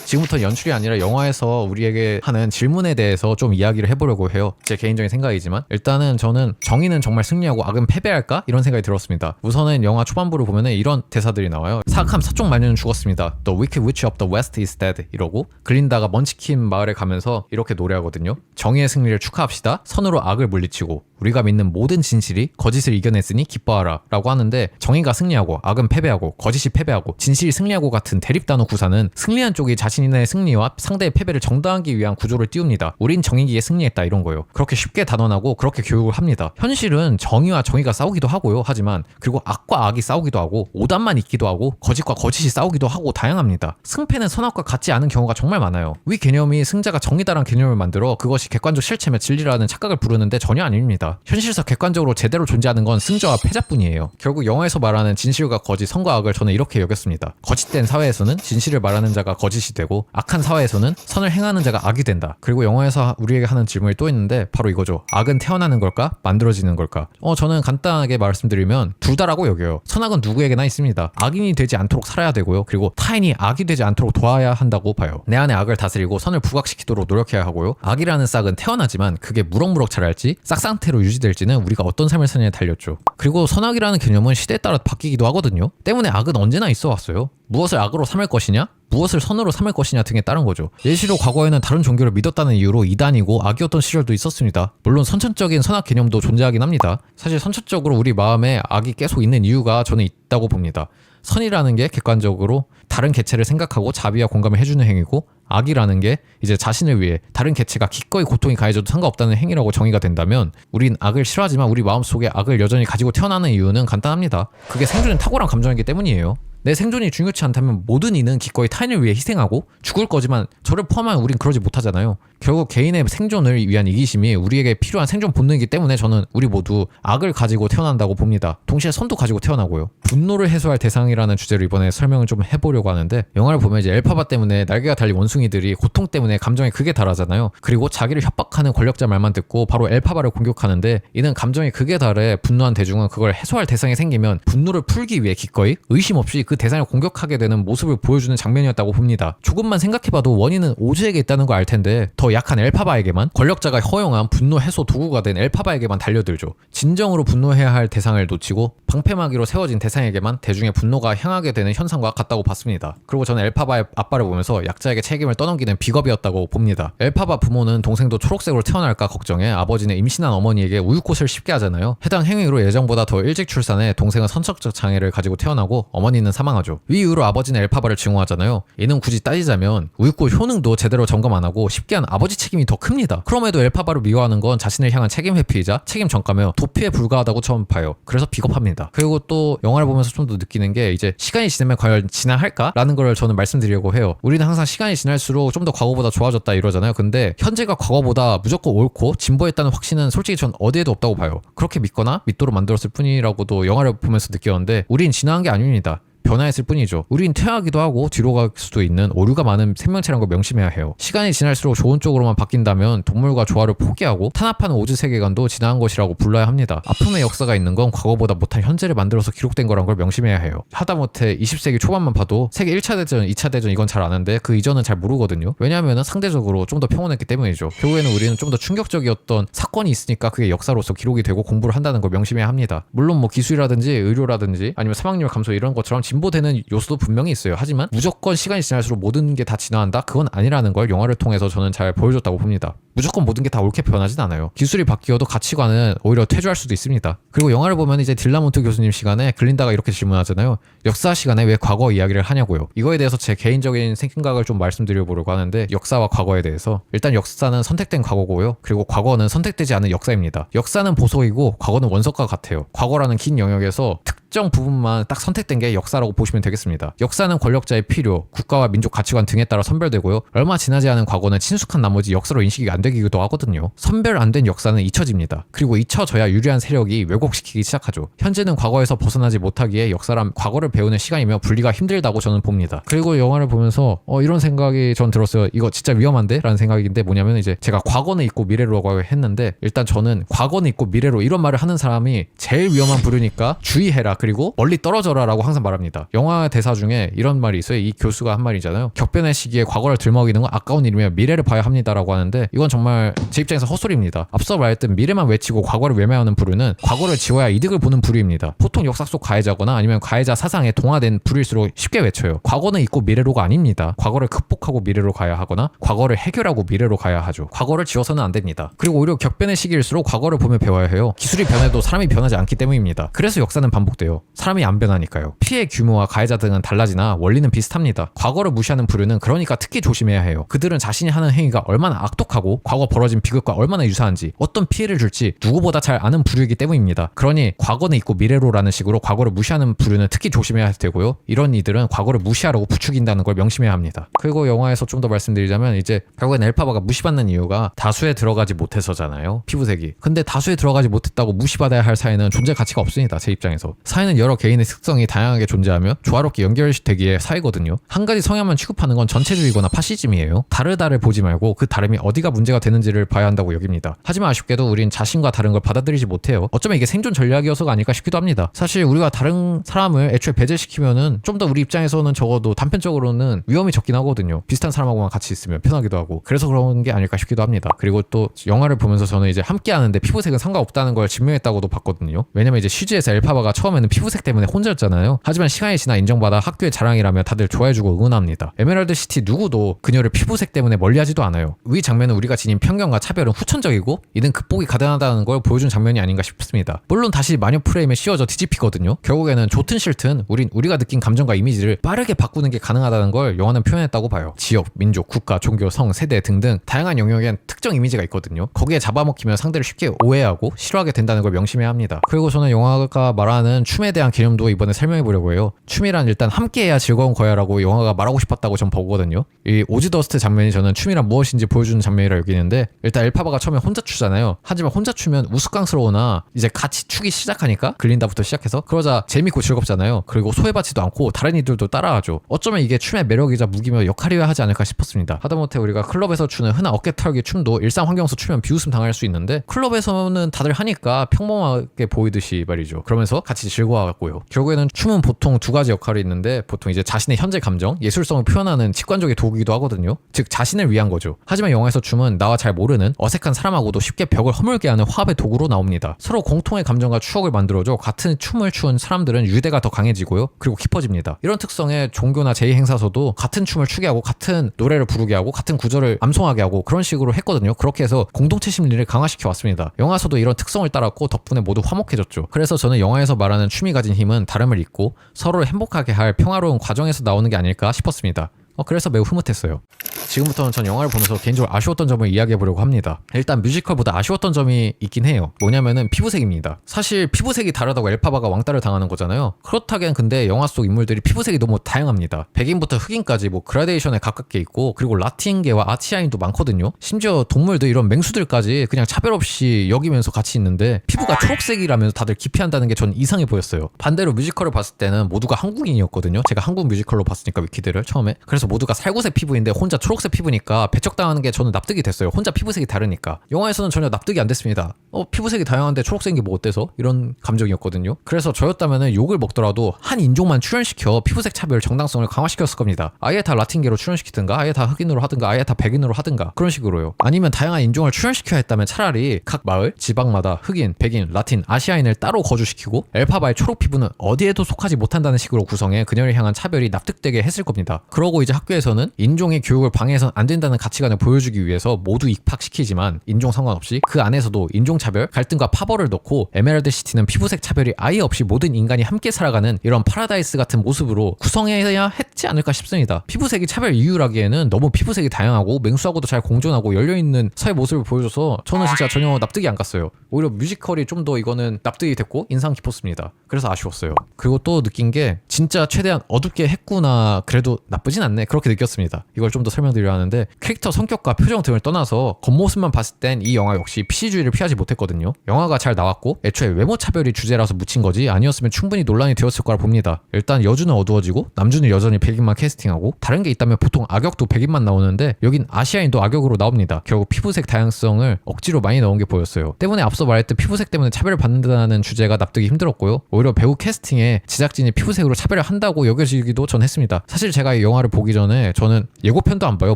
지금부터 연출이 아니라 영화에서 우리에게 하는 질문에 대해서 좀 이야기를 해보려고 해요. 제 개인적인 생각이지만 일단은 저는 정의는 정말 승리하고 악은 패배할까? 이런 생각이 들었습니다. 우선은 영화 초반부를 보면은 이런 대사들이 나와요. 사악함 서쪽 마녀는 죽었습니다. The wicked witch of the west is dead. 이러고 글린다가 먼치킨 마을에 가면서 이렇게 노래하거든요. 정의의 승리를 축하합시다. 선으로 악을 물리치고 우리가 믿는 모든 진실이 거짓을 이겨냈으니 기뻐하라 라고 하는데, 정의가 승리하고 악은 패배하고 거짓이 패배하고 진실이 승리하고 같은 대립단어 구사는 승리한 쪽이 자신의 승리와 상대의 패배를 정당하기 위한 구조를 띄웁니다. 우린 정의기에 승리했다 이런 거예요. 그렇게 쉽게 단언하고 그렇게 교육을 합니다. 현실은 정의와 정의가 싸우기도 하고요. 하지만 그리고 악과 악이 싸우기도 하고 오단만 있기도 하고 거짓과 거짓이 싸우기도 하고 다양합니다. 승패는 선악과 같지 않은 경우가 정말 많아요. 위 개념이 승자가 정의다라는 개념을 만들어 그것이 객관적 실체며 진리라는 착각을 부르는데 전혀 아닙니다. 현실에서 객관적으로 제대로 존재하는 건 승자와 패자뿐이에요. 결국 영화에서 말하는 진실과 거짓, 선과 악을 저는 이렇게 여겼습니다. 거짓된 사회에서는 진실을 말하는 자가 거짓이 되고 악한 사회에서는 선을 행하는 자가 악이 된다. 그리고 영화에서 우리에게 하는 질문이 또 있는데 바로 이거죠. 악은 태어나는 걸까? 만들어지는 걸까? 저는 간단하게 말씀드리면 둘 다라고 여겨요. 선악은 누구에게나 있습니다. 악인이 되지 않도록 살아야 되고요. 그리고 타인이 악이 되지 않도록 도와야 한다고 봐요. 내 안의 악을 다스리고 선을 부각시키도록 노력해야 하고요. 악이라는 싹은 태어나지만 그게 무럭무럭 자랄지 싹상태로 유지될지는 우리가 어떤 삶을 사느냐에 달렸죠. 그리고 선악이라는 개념은 시대에 따라 바뀌기도 하거든요. 때문에 악은 언제나 있어 왔어요. 무엇을 악으로 삼을 것이냐? 무엇을 선으로 삼을 것이냐 등에 따른 거죠. 예시로 과거에는 다른 종교를 믿었다는 이유로 이단이고 악이었던 시절도 있었습니다. 물론 선천적인 선악 개념도 존재하긴 합니다. 사실 선천적으로 우리 마음에 악이 계속 있는 이유가 저는 있다고 봅니다. 선이라는 게 객관적으로 다른 개체를 생각하고 자비와 공감을 해주는 행위고, 악이라는 게 이제 자신을 위해 다른 개체가 기꺼이 고통이 가해져도 상관없다는 행위라고 정의가 된다면, 우린 악을 싫어하지만 우리 마음속에 악을 여전히 가지고 태어나는 이유는 간단합니다. 그게 생존의 탁월한 감정이기 때문이에요. 내 생존이 중요치 않다면 모든 이는 기꺼이 타인을 위해 희생하고 죽을 거지만 저를 포함한 우린 그러지 못하잖아요. 결국 개인의 생존을 위한 이기심이 우리에게 필요한 생존 본능이기 때문에 저는 우리 모두 악을 가지고 태어난다고 봅니다. 동시에 선도 가지고 태어나고요. 분노를 해소할 대상이라는 주제로 이번에 설명을 좀 해보려고 하는데, 영화를 보면 이제 엘파바 때문에 날개가 달린 원숭이들이 고통 때문에 감정이 극에 달하잖아요. 그리고 자기를 협박하는 권력자 말만 듣고 바로 엘파바를 공격하는데, 이는 감정이 극에 달해 분노한 대중은 그걸 해소할 대상이 생기면 분노를 풀기 위해 기꺼이 의심 없이 그 대상을 공격하게 되는 모습을 보여주는 장면이었다고 봅니다. 조금만 생각해봐도 원인은 오즈에게 있다는 걸 알 텐데 더 약한 엘파바에게만, 권력자가 허용한 분노 해소 도구가 된 엘파바에게만 달려들죠. 진정으로 분노해야 할 대상을 놓치고 방패막이로 세워진 대상에게만 대중의 분노가 향하게 되는 현상과 같다고 봤습니다. 그리고 저는 엘파바의 아빠를 보면서 약자에게 책임을 떠넘기는 비겁이었다고 봅니다. 엘파바 부모는 동생도 초록색으로 태어날까 걱정해 아버지는 임신한 어머니에게 우유꽃을 씹게 하잖아요. 해당 행위로 예정보다 더 일찍 출산해 동생은 선천적 장애를 가지고 태어나고 어머니는 사망하죠. 이 이후로 아버지는 엘파바를 증오하잖아요. 이는 굳이 따지자면 우유꽃 효능도 제대로 점검 안 하고 쉽게 한 아버지 책임이 더 큽니다. 그럼에도 엘파바를 미워하는 건 자신을 향한 책임 회피이자 책임 전가며 도피에 불과하다고 처음 봐요. 그래서 비겁합니다. 그리고 또 영화를 보면서 좀 더 느끼는 게 이제 시간이 지나면 과연 진화할까라는 걸 저는 말씀드리려고 해요. 우리는 항상 시간이 지날수록 좀 더 과거보다 좋아졌다 이러잖아요. 근데 현재가 과거보다 무조건 옳고 진보했다는 확신은 솔직히 전 어디에도 없다고 봐요. 그렇게 믿거나 믿도록 만들었을 뿐이라고도 영화를 보면서 느꼈는데 우린 진화한 게 아닙니다. 변화했을 뿐이죠. 우린 퇴화하기도 하고 뒤로 갈 수도 있는 오류가 많은 생명체라는 걸 명심해야 해요. 시간이 지날수록 좋은 쪽으로만 바뀐다면 동물과 조화를 포기하고 탄압하는 오즈 세계관도 진화한 것이라고 불러야 합니다. 아픔의 역사가 있는 건 과거보다 못한 현재를 만들어서 기록된 거란 걸 명심해야 해요. 하다못해 20세기 초반만 봐도 세계 1차 대전, 2차 대전 이건 잘 아는데 그 이전은 잘 모르거든요. 왜냐하면 상대적으로 좀 더 평온했기 때문이죠. 결국에는 우리는 좀 더 충격적이었던 사건이 있으니까 그게 역사로서 기록이 되고 공부를 한다는 걸 명심해야 합니다. 물론 뭐 기술이라든지 의료라든지 아니면 사망률 감소 이런 것처럼 진보되는 요소도 분명히 있어요. 하지만 무조건 시간이 지날수록 모든 게 다 진화한다? 그건 아니라는 걸 영화를 통해서 저는 잘 보여줬다고 봅니다. 무조건 모든 게 다 옳게 변하진 않아요. 기술이 바뀌어도 가치관은 오히려 퇴조할 수도 있습니다. 그리고 영화를 보면 이제 딜라몬트 교수님 시간에 글린다가 이렇게 질문하잖아요. 역사 시간에 왜 과거 이야기를 하냐고요. 이거에 대해서 제 개인적인 생각을 좀 말씀드려보려고 하는데 역사와 과거에 대해서 일단 역사는 선택된 과거고요. 그리고 과거는 선택되지 않은 역사입니다. 역사는 보석이고 과거는 원석과 같아요. 과거라는 긴 영역에서 특정 부분만 딱 선택된 게 역사라고 보시면 되겠습니다. 역사는 권력자의 필요, 국가와 민족 가치관 등에 따라 선별되고요. 얼마 지나지 않은 과거는 친숙한 나머지 역사로 인식이 안 되기도 하거든요. 선별 안 된 역사는 잊혀집니다. 그리고 잊혀져야 유리한 세력이 왜곡시키기 시작하죠. 현재는 과거에서 벗어나지 못하기에 역사란 과거를 배우는 시간이며 분리가 힘들다고 저는 봅니다. 그리고 영화를 보면서 이런 생각이 전 들었어요. 이거 진짜 위험한데? 라는 생각인데 뭐냐면 이제 제가 과거는 있고 미래로라고 했는데 일단 저는 과거는 있고 미래로 이런 말을 하는 사람이 제일 위험한 부류니까 주의해라. 그리고 멀리 떨어져라 라고 항상 말합니다. 영화 대사 중에 이런 말이 있어요. 이 교수가 한 말이잖아요. 격변의 시기에 과거를 들먹이는 건 아까운 일이며 미래를 봐야 합니다 라고 하는데 이건 정말 제 입장에서 헛소리입니다. 앞서 말했던 미래만 외치고 과거를 외면하는 부류는 과거를 지워야 이득을 보는 부류입니다. 보통 역사 속 가해자거나 아니면 가해자 사상에 동화된 부류일수록 쉽게 외쳐요. 과거는 있고 미래로가 아닙니다. 과거를 극복하고 미래로 가야 하거나 과거를 해결하고 미래로 가야 하죠. 과거를 지워서는 안 됩니다. 그리고 오히려 격변의 시기일수록 과거를 보며 배워야 해요. 기술이 변해도 사람이 변하지 않기 때문입니다. 그래서 역사는 반복돼요. 사람이 안 변하니까요. 피해 규모와 가해자 등은 달라지나 원리는 비슷합니다. 과거를 무시하는 부류는 그러니까 특히 조심해야 해요. 그들은 자신이 하는 행위가 얼마나 악독하고 과거 벌어진 비극과 얼마나 유사한지 어떤 피해를 줄지 누구보다 잘 아는 부류이기 때문입니다. 그러니 과거는 있고 미래로라는 식으로 과거를 무시하는 부류는 특히 조심해야 되고요. 이런 이들은 과거를 무시하라고 부추긴다는 걸 명심해야 합니다. 그리고 영화에서 좀 더 말씀드리자면 이제 결국엔 엘파바가 무시받는 이유가 다수에 들어가지 못해서잖아요. 피부색이. 근데 다수에 들어가지 못했다고 무시받아야 할 사회는 존재 가치가 없습니다. 제 입장에서. 사회는 여러 개인의 특성이 다양하게 존재하며 조화롭게 연결되기에 사회거든요. 한 가지 성향만 취급하는 건 전체주의거나 파시즘이에요. 다르다를 보지 말고 그 다름이 어디가 문제가 되는지를 봐야 한다고 여깁니다. 하지만 아쉽게도 우린 자신과 다른 걸 받아들이지 못해요. 어쩌면 이게 생존 전략이어서가 아닐까 싶기도 합니다. 사실 우리가 다른 사람을 애초에 배제시키면은 좀 더 우리 입장에서는 적어도 단편적으로는 위험이 적긴 하거든요. 비슷한 사람하고만 같이 있으면 편하기도 하고. 그래서 그런 게 아닐까 싶기도 합니다. 그리고 또 영화를 보면서 저는 이제 함께 하는데 피부색은 상관없다는 걸 증명했다고도 봤거든요. 왜냐면 이제 슈즈에서 엘파바가 처음에는 피부색 때문에 혼자였잖아요. 하지만 시간이 지나 인정받아 학교의 자랑이라며 다들 좋아해주고 응원합니다. 에메랄드 시티 누구도 그녀를 피부색 때문에 멀리하지도 않아요. 이 장면은 우리가 지닌 편견과 차별은 후천적이고 이는 극복이 가능하다는 걸 보여준 장면이 아닌가 싶습니다. 물론 다시 마녀 프레임에 씌워져 뒤집히거든요. 결국에는 좋든 싫든 우리가 느낀 감정과 이미지를 빠르게 바꾸는 게 가능하다는 걸 영화는 표현했다고 봐요. 지역, 민족, 국가, 종교, 성, 세대 등등 다양한 영역엔 특정 이미지가 있거든요. 거기에 잡아먹히면 상대를 쉽게 오해하고 싫어하게 된다는 걸 명심해야 합니다. 그리고 저는 영화가 말하는 춤에 대한 개념도 이번에 설명해 보려고 해요. 춤이란 일단 함께해야 즐거운 거야 라고 영화가 말하고 싶었다고 전 보거든요. 이 오즈더스트 장면이 저는 춤이란 무엇인지 보여주는 장면이라 여기는데 일단 엘파바가 처음에 혼자 추잖아요. 하지만 혼자 추면 우스꽝스러우나 이제 같이 추기 시작하니까 글린다부터 시작해서 그러자 재밌고 즐겁잖아요. 그리고 소외받지도 않고 다른 이들도 따라하죠. 어쩌면 이게 춤의 매력이자 무기며 역할이어야 하지 않을까 싶었습니다. 하다못해 우리가 클럽에서 추는 흔한 어깨 털기 춤도 일상 환경에서 추면 비웃음 당할 수 있는데 클럽에서는 다들 하니까 평범하게 보이듯이 말이죠. 그러면서 같이 즐거워하고요. 결국에는 춤은 보통 두 가지 역할이 있는데 보통 이제 자신의 현재 감정, 예술성을 표현하는 직관적인 도구이기도 하거든요. 즉 자신을 위한 거죠. 하지만 영화에서 춤은 나와 잘 모르는 어색한 사람하고도 쉽게 벽을 허물게 하는 화합의 도구로 나옵니다. 서로 공통의 감정과 추억을 만들어줘 같은 춤을 추는 사람들은 유대가 더 강해지고요. 그리고 깊어집니다. 이런 특성의 종교나 제의행사서도 같은 춤을 추게 하고 같은 노래를 부르게 하고 같은 구절을 암송하게 하고 그런 식으로 했거든요. 그렇게 해서 공동체 심리를 강화시켜 왔습니다. 영화에서도 이런 특성을 따랐고 덕분에 모두 화목해졌죠. 그래서 저는 영화에서 말하는 춤이 가진 힘은 다름을 잇고 서로를 행복하게 할 평화로운 과정에서 나오는 게 아닐까 싶었습니다. 그래서 매우 흐뭇했어요. 지금부터는 전 영화를 보면서 개인적으로 아쉬웠던 점을 이야기해보려고 합니다. 일단 뮤지컬보다 아쉬웠던 점이 있긴 해요. 뭐냐면은 피부색입니다. 사실 피부색이 다르다고 엘파바가 왕따를 당하는 거잖아요. 그렇다기엔 근데 영화 속 인물들이 피부색이 너무 다양합니다. 백인부터 흑인까지 그라데이션에 가깝게 있고 그리고 라틴계와 아시아인도 많거든요. 심지어 동물들 이런 맹수들까지 그냥 차별 없이 여기면서 같이 있는데 피부가 초록색이라면서 다들 기피한다는 게 전 이상해 보였어요. 반대로 뮤지컬을 봤을 때는 모두가 한국인이었거든요. 제가 한국 뮤지컬로 봤으니까 위키드를 처음에. 그래서 모두가 살구색 피부인데 혼자 초록색 피부니까 배척당하는 게 저는 납득이 됐어요. 혼자 피부색이 다르니까. 영화에서는 전혀 납득이 안 됐습니다. 피부색이 다양한데 초록색인 게 뭐 어때서? 이런 감정이었거든요. 그래서 저였다면 욕을 먹더라도 한 인종만 출연시켜 피부색 차별 정당성을 강화시켰을 겁니다. 아예 다 라틴계로 출연시키든가 아예 다 흑인으로 하든가 아예 다 백인으로 하든가 그런 식으로요. 아니면 다양한 인종을 출연시켜야 했다면 차라리 각 마을, 지방마다 흑인, 백인, 라틴, 아시아인을 따로 거주시키고 엘파바의 초록 피부는 어디에도 속하지 못한다는 식으로 구성해 그녀를 향한 차별이 납득되게 했을 겁니다. 그러고 이제 학교에서는 인종의 교육을 방해해서는 안 된다는 가치관을 보여주기 위해서 모두 입학시키지만 인종 상관없이 그 안에서도 인종차별, 갈등과 파벌을 넣고 에메랄드 시티는 피부색 차별이 아예 없이 모든 인간이 함께 살아가는 이런 파라다이스 같은 모습으로 구성해야 했지 않을까 싶습니다. 피부색이 차별 이유라기에는 너무 피부색이 다양하고 맹수하고도 잘 공존하고 열려있는 사회 모습을 보여줘서 저는 진짜 전혀 납득이 안 갔어요. 오히려 뮤지컬이 좀 더 이거는 납득이 됐고 인상 깊었습니다. 그래서 아쉬웠어요. 그리고 또 느낀 게 진짜 최대한 어둡게 했구나 그래도 나쁘진 않네 그렇게 느꼈습니다. 이걸 좀 더 설명드려야 하는데 캐릭터 성격과 표정 등을 떠나서 겉모습만 봤을 땐 이 영화 역시 PC주의를 피하지 못했거든요. 영화가 잘 나왔고 애초에 외모 차별이 주제라서 묻힌 거지 아니었으면 충분히 논란이 되었을 거라 봅니다. 일단 여주는 어두워지고 남주는 여전히 백인만 캐스팅하고 다른 게 있다면 보통 악역도 백인만 나오는데 여긴 아시아인도 악역으로 나옵니다. 결국 피부색 다양성을 억지로 많이 넣은 게 보였어요. 때문에 앞서 말했듯 피부색 때문에 차별을 받는다는 주제가 납득이 힘들었고요. 오히려 배우 캐스팅에 제작진이 피부색으로 차별을 한다고 여겨지기도 전 했습니다. 사실 제가 이 영화를 보기 전에 저는 예고편도 안 봐요.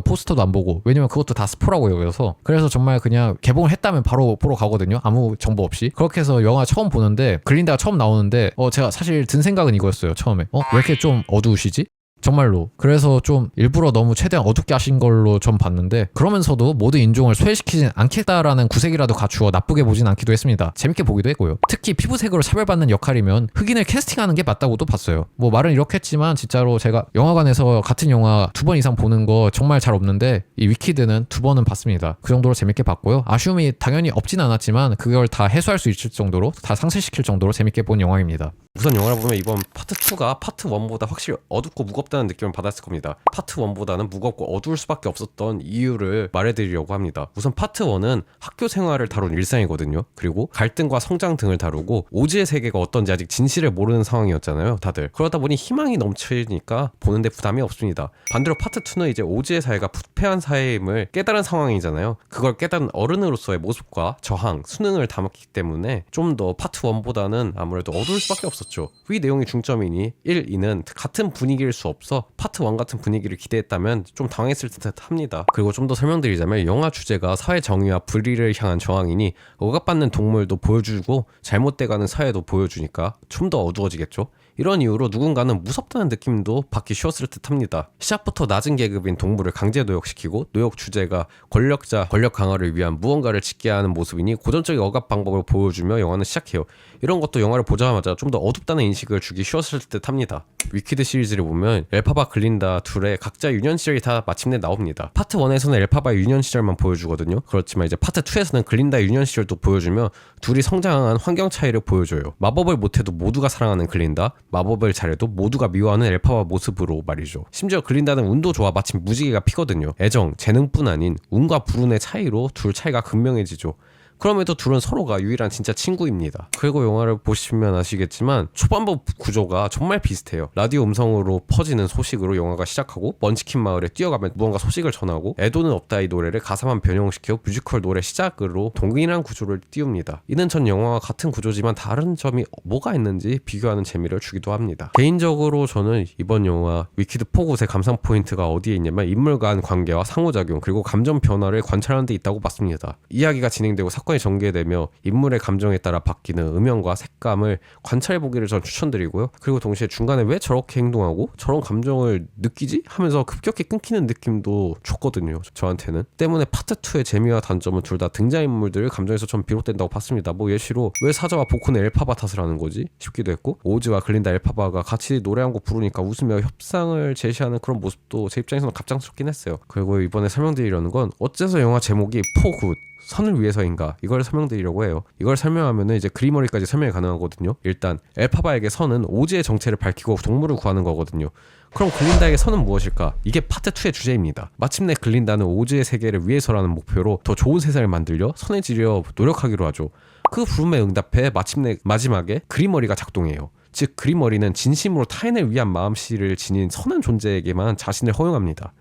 포스터도 안 보고. 왜냐면 그것도 다 스포라고 여겨서. 그래서 정말 그냥 개봉을 했다면 바로 보러 가거든요. 아무 정보 없이. 그렇게 해서 영화 처음 보는데 글린다가 처음 나오는데 제가 사실 든 생각은 이거였어요. 처음에. 왜 이렇게 좀 어두우시지? 정말로. 그래서 좀 일부러 너무 최대한 어둡게 하신 걸로 전 봤는데 그러면서도 모든 인종을 소외시키진 않겠다라는 구색이라도 갖추어 나쁘게 보진 않기도 했습니다. 재밌게 보기도 했고요. 특히 피부색으로 차별받는 역할이면 흑인을 캐스팅하는 게 맞다고도 봤어요. 말은 이렇게 했지만 진짜로 제가 영화관에서 같은 영화 2번 이상 보는 거 정말 잘 없는데 이 위키드는 2번은 봤습니다. 그 정도로 재밌게 봤고요. 아쉬움이 당연히 없진 않았지만 그걸 다 해소할 수 있을 정도로 다 상쇄시킬 정도로 재밌게 본 영화입니다. 우선 영화를 보면 이번 파트 2가 파트 1보다 확실히 어둡고 무겁다는 느낌을 받았을 겁니다. 파트 1보다는 무겁고 어두울 수밖에 없었던 이유를 말해드리려고 합니다. 우선 파트 1은 학교 생활을 다룬 일상이거든요. 그리고 갈등과 성장 등을 다루고 오즈의 세계가 어떤지 아직 진실을 모르는 상황이었잖아요. 다들. 그러다 보니 희망이 넘치니까 보는데 부담이 없습니다. 반대로 파트 2는 이제 오즈의 사회가 부패한 사회임을 깨달은 상황이잖아요. 그걸 깨달은 어른으로서의 모습과 저항, 수능을 담았기 때문에 좀 더 파트 1보다는 아무래도 어두울 수밖에 없었죠. 이 내용이 중점이니 1, 2는 같은 분위기일 수 없어 파트 1 같은 분위기를 기대했다면 좀 당했을 듯 합니다. 그리고 좀 더 설명드리자면 영화 주제가 사회 정의와 불의를 향한 저항이니 억압받는 동물도 보여주고 잘못돼가는 사회도 보여주니까 좀 더 어두워지겠죠. 이런 이유로 누군가는 무섭다는 느낌도 받기 쉬웠을 듯 합니다. 시작부터 낮은 계급인 동물을 강제 노역시키고 노역 주제가 권력자 권력 강화를 위한 무언가를 짓게 하는 모습이니 고전적인 억압 방법을 보여주며 영화는 시작해요. 이런 것도 영화를 보자마자 좀 더 어둡다는 인식을 주기 쉬웠을 듯 합니다. 위키드 시리즈를 보면 엘파바 글린다 둘의 각자 유년 시절이 다 마침내 나옵니다. 파트 1에서는 엘파바의 유년 시절만 보여주거든요. 그렇지만 이제 파트 2에서는 글린다의 유년 시절도 보여주며 둘이 성장한 환경 차이를 보여줘요. 마법을 못해도 모두가 사랑하는 글린다, 마법을 잘해도 모두가 미워하는 엘파바 모습으로 말이죠. 심지어 글린다는 운도 좋아 마침 무지개가 피거든요. 애정, 재능뿐 아닌 운과 불운의 차이로 둘 차이가 극명해지죠. 그럼에도 둘은 서로가 유일한 진짜 친구입니다. 그리고 영화를 보시면 아시겠지만 초반부 구조가 정말 비슷해요. 라디오 음성으로 퍼지는 소식으로 영화가 시작하고 먼치킨 마을에 뛰어가면 무언가 소식을 전하고 애도는 없다 이 노래를 가사만 변형시켜 뮤지컬 노래 시작으로 동일한 구조를 띄웁니다. 이는 전 영화와 같은 구조지만 다른 점이 뭐가 있는지 비교하는 재미를 주기도 합니다. 개인적으로 저는 이번 영화 위키드 포굿의 감상 포인트가 어디에 있냐면 인물 간 관계와 상호작용 그리고 감정 변화를 관찰하는 데 있다고 봤습니다. 이야기가 진행되고 사건이 전개되며 인물의 감정에 따라 바뀌는 음영과 색감을 관찰해보기를 전 추천드리고요. 그리고 동시에 중간에 왜 저렇게 행동하고 저런 감정을 느끼지? 하면서 급격히 끊기는 느낌도 줬거든요. 저한테는. 때문에 파트 2의 재미와 단점은 둘 다 등장인물들 감정에서 전 비롯된다고 봤습니다. 뭐 예시로 왜 사자와 보코는 엘파바 탓을 하는 거지? 싶기도 했고 오즈와 글린다 엘파바가 같이 노래 한 곡 부르니까 웃으며 협상을 제시하는 그런 모습도 제 입장에서는 갑작스럽긴 했어요. 그리고 이번에 설명드리려는 건 어째서 영화 제목이 포굿 선을 위해서인가 이걸 설명드리려고 해요. 이걸 설명하면은 이제 그리머리까지 설명이 가능하거든요. 일단 엘파바에게 선은 오즈의 정체를 밝히고 동물을 구하는 거거든요. 그럼 글린다에게 선은 무엇일까? 이게 파트 2의 주제입니다. 마침내 글린다는 오즈의 세계를 위해서라는 목표로 더 좋은 세상을 만들려 선해지려 노력하기로 하죠. 그 부름에 응답해 마침내 마지막에 그리머리가 작동해요. 즉 그리머리는 진심으로 타인을 위한 마음씨를 지닌 선한 존재에게만 자신을 허용합니다.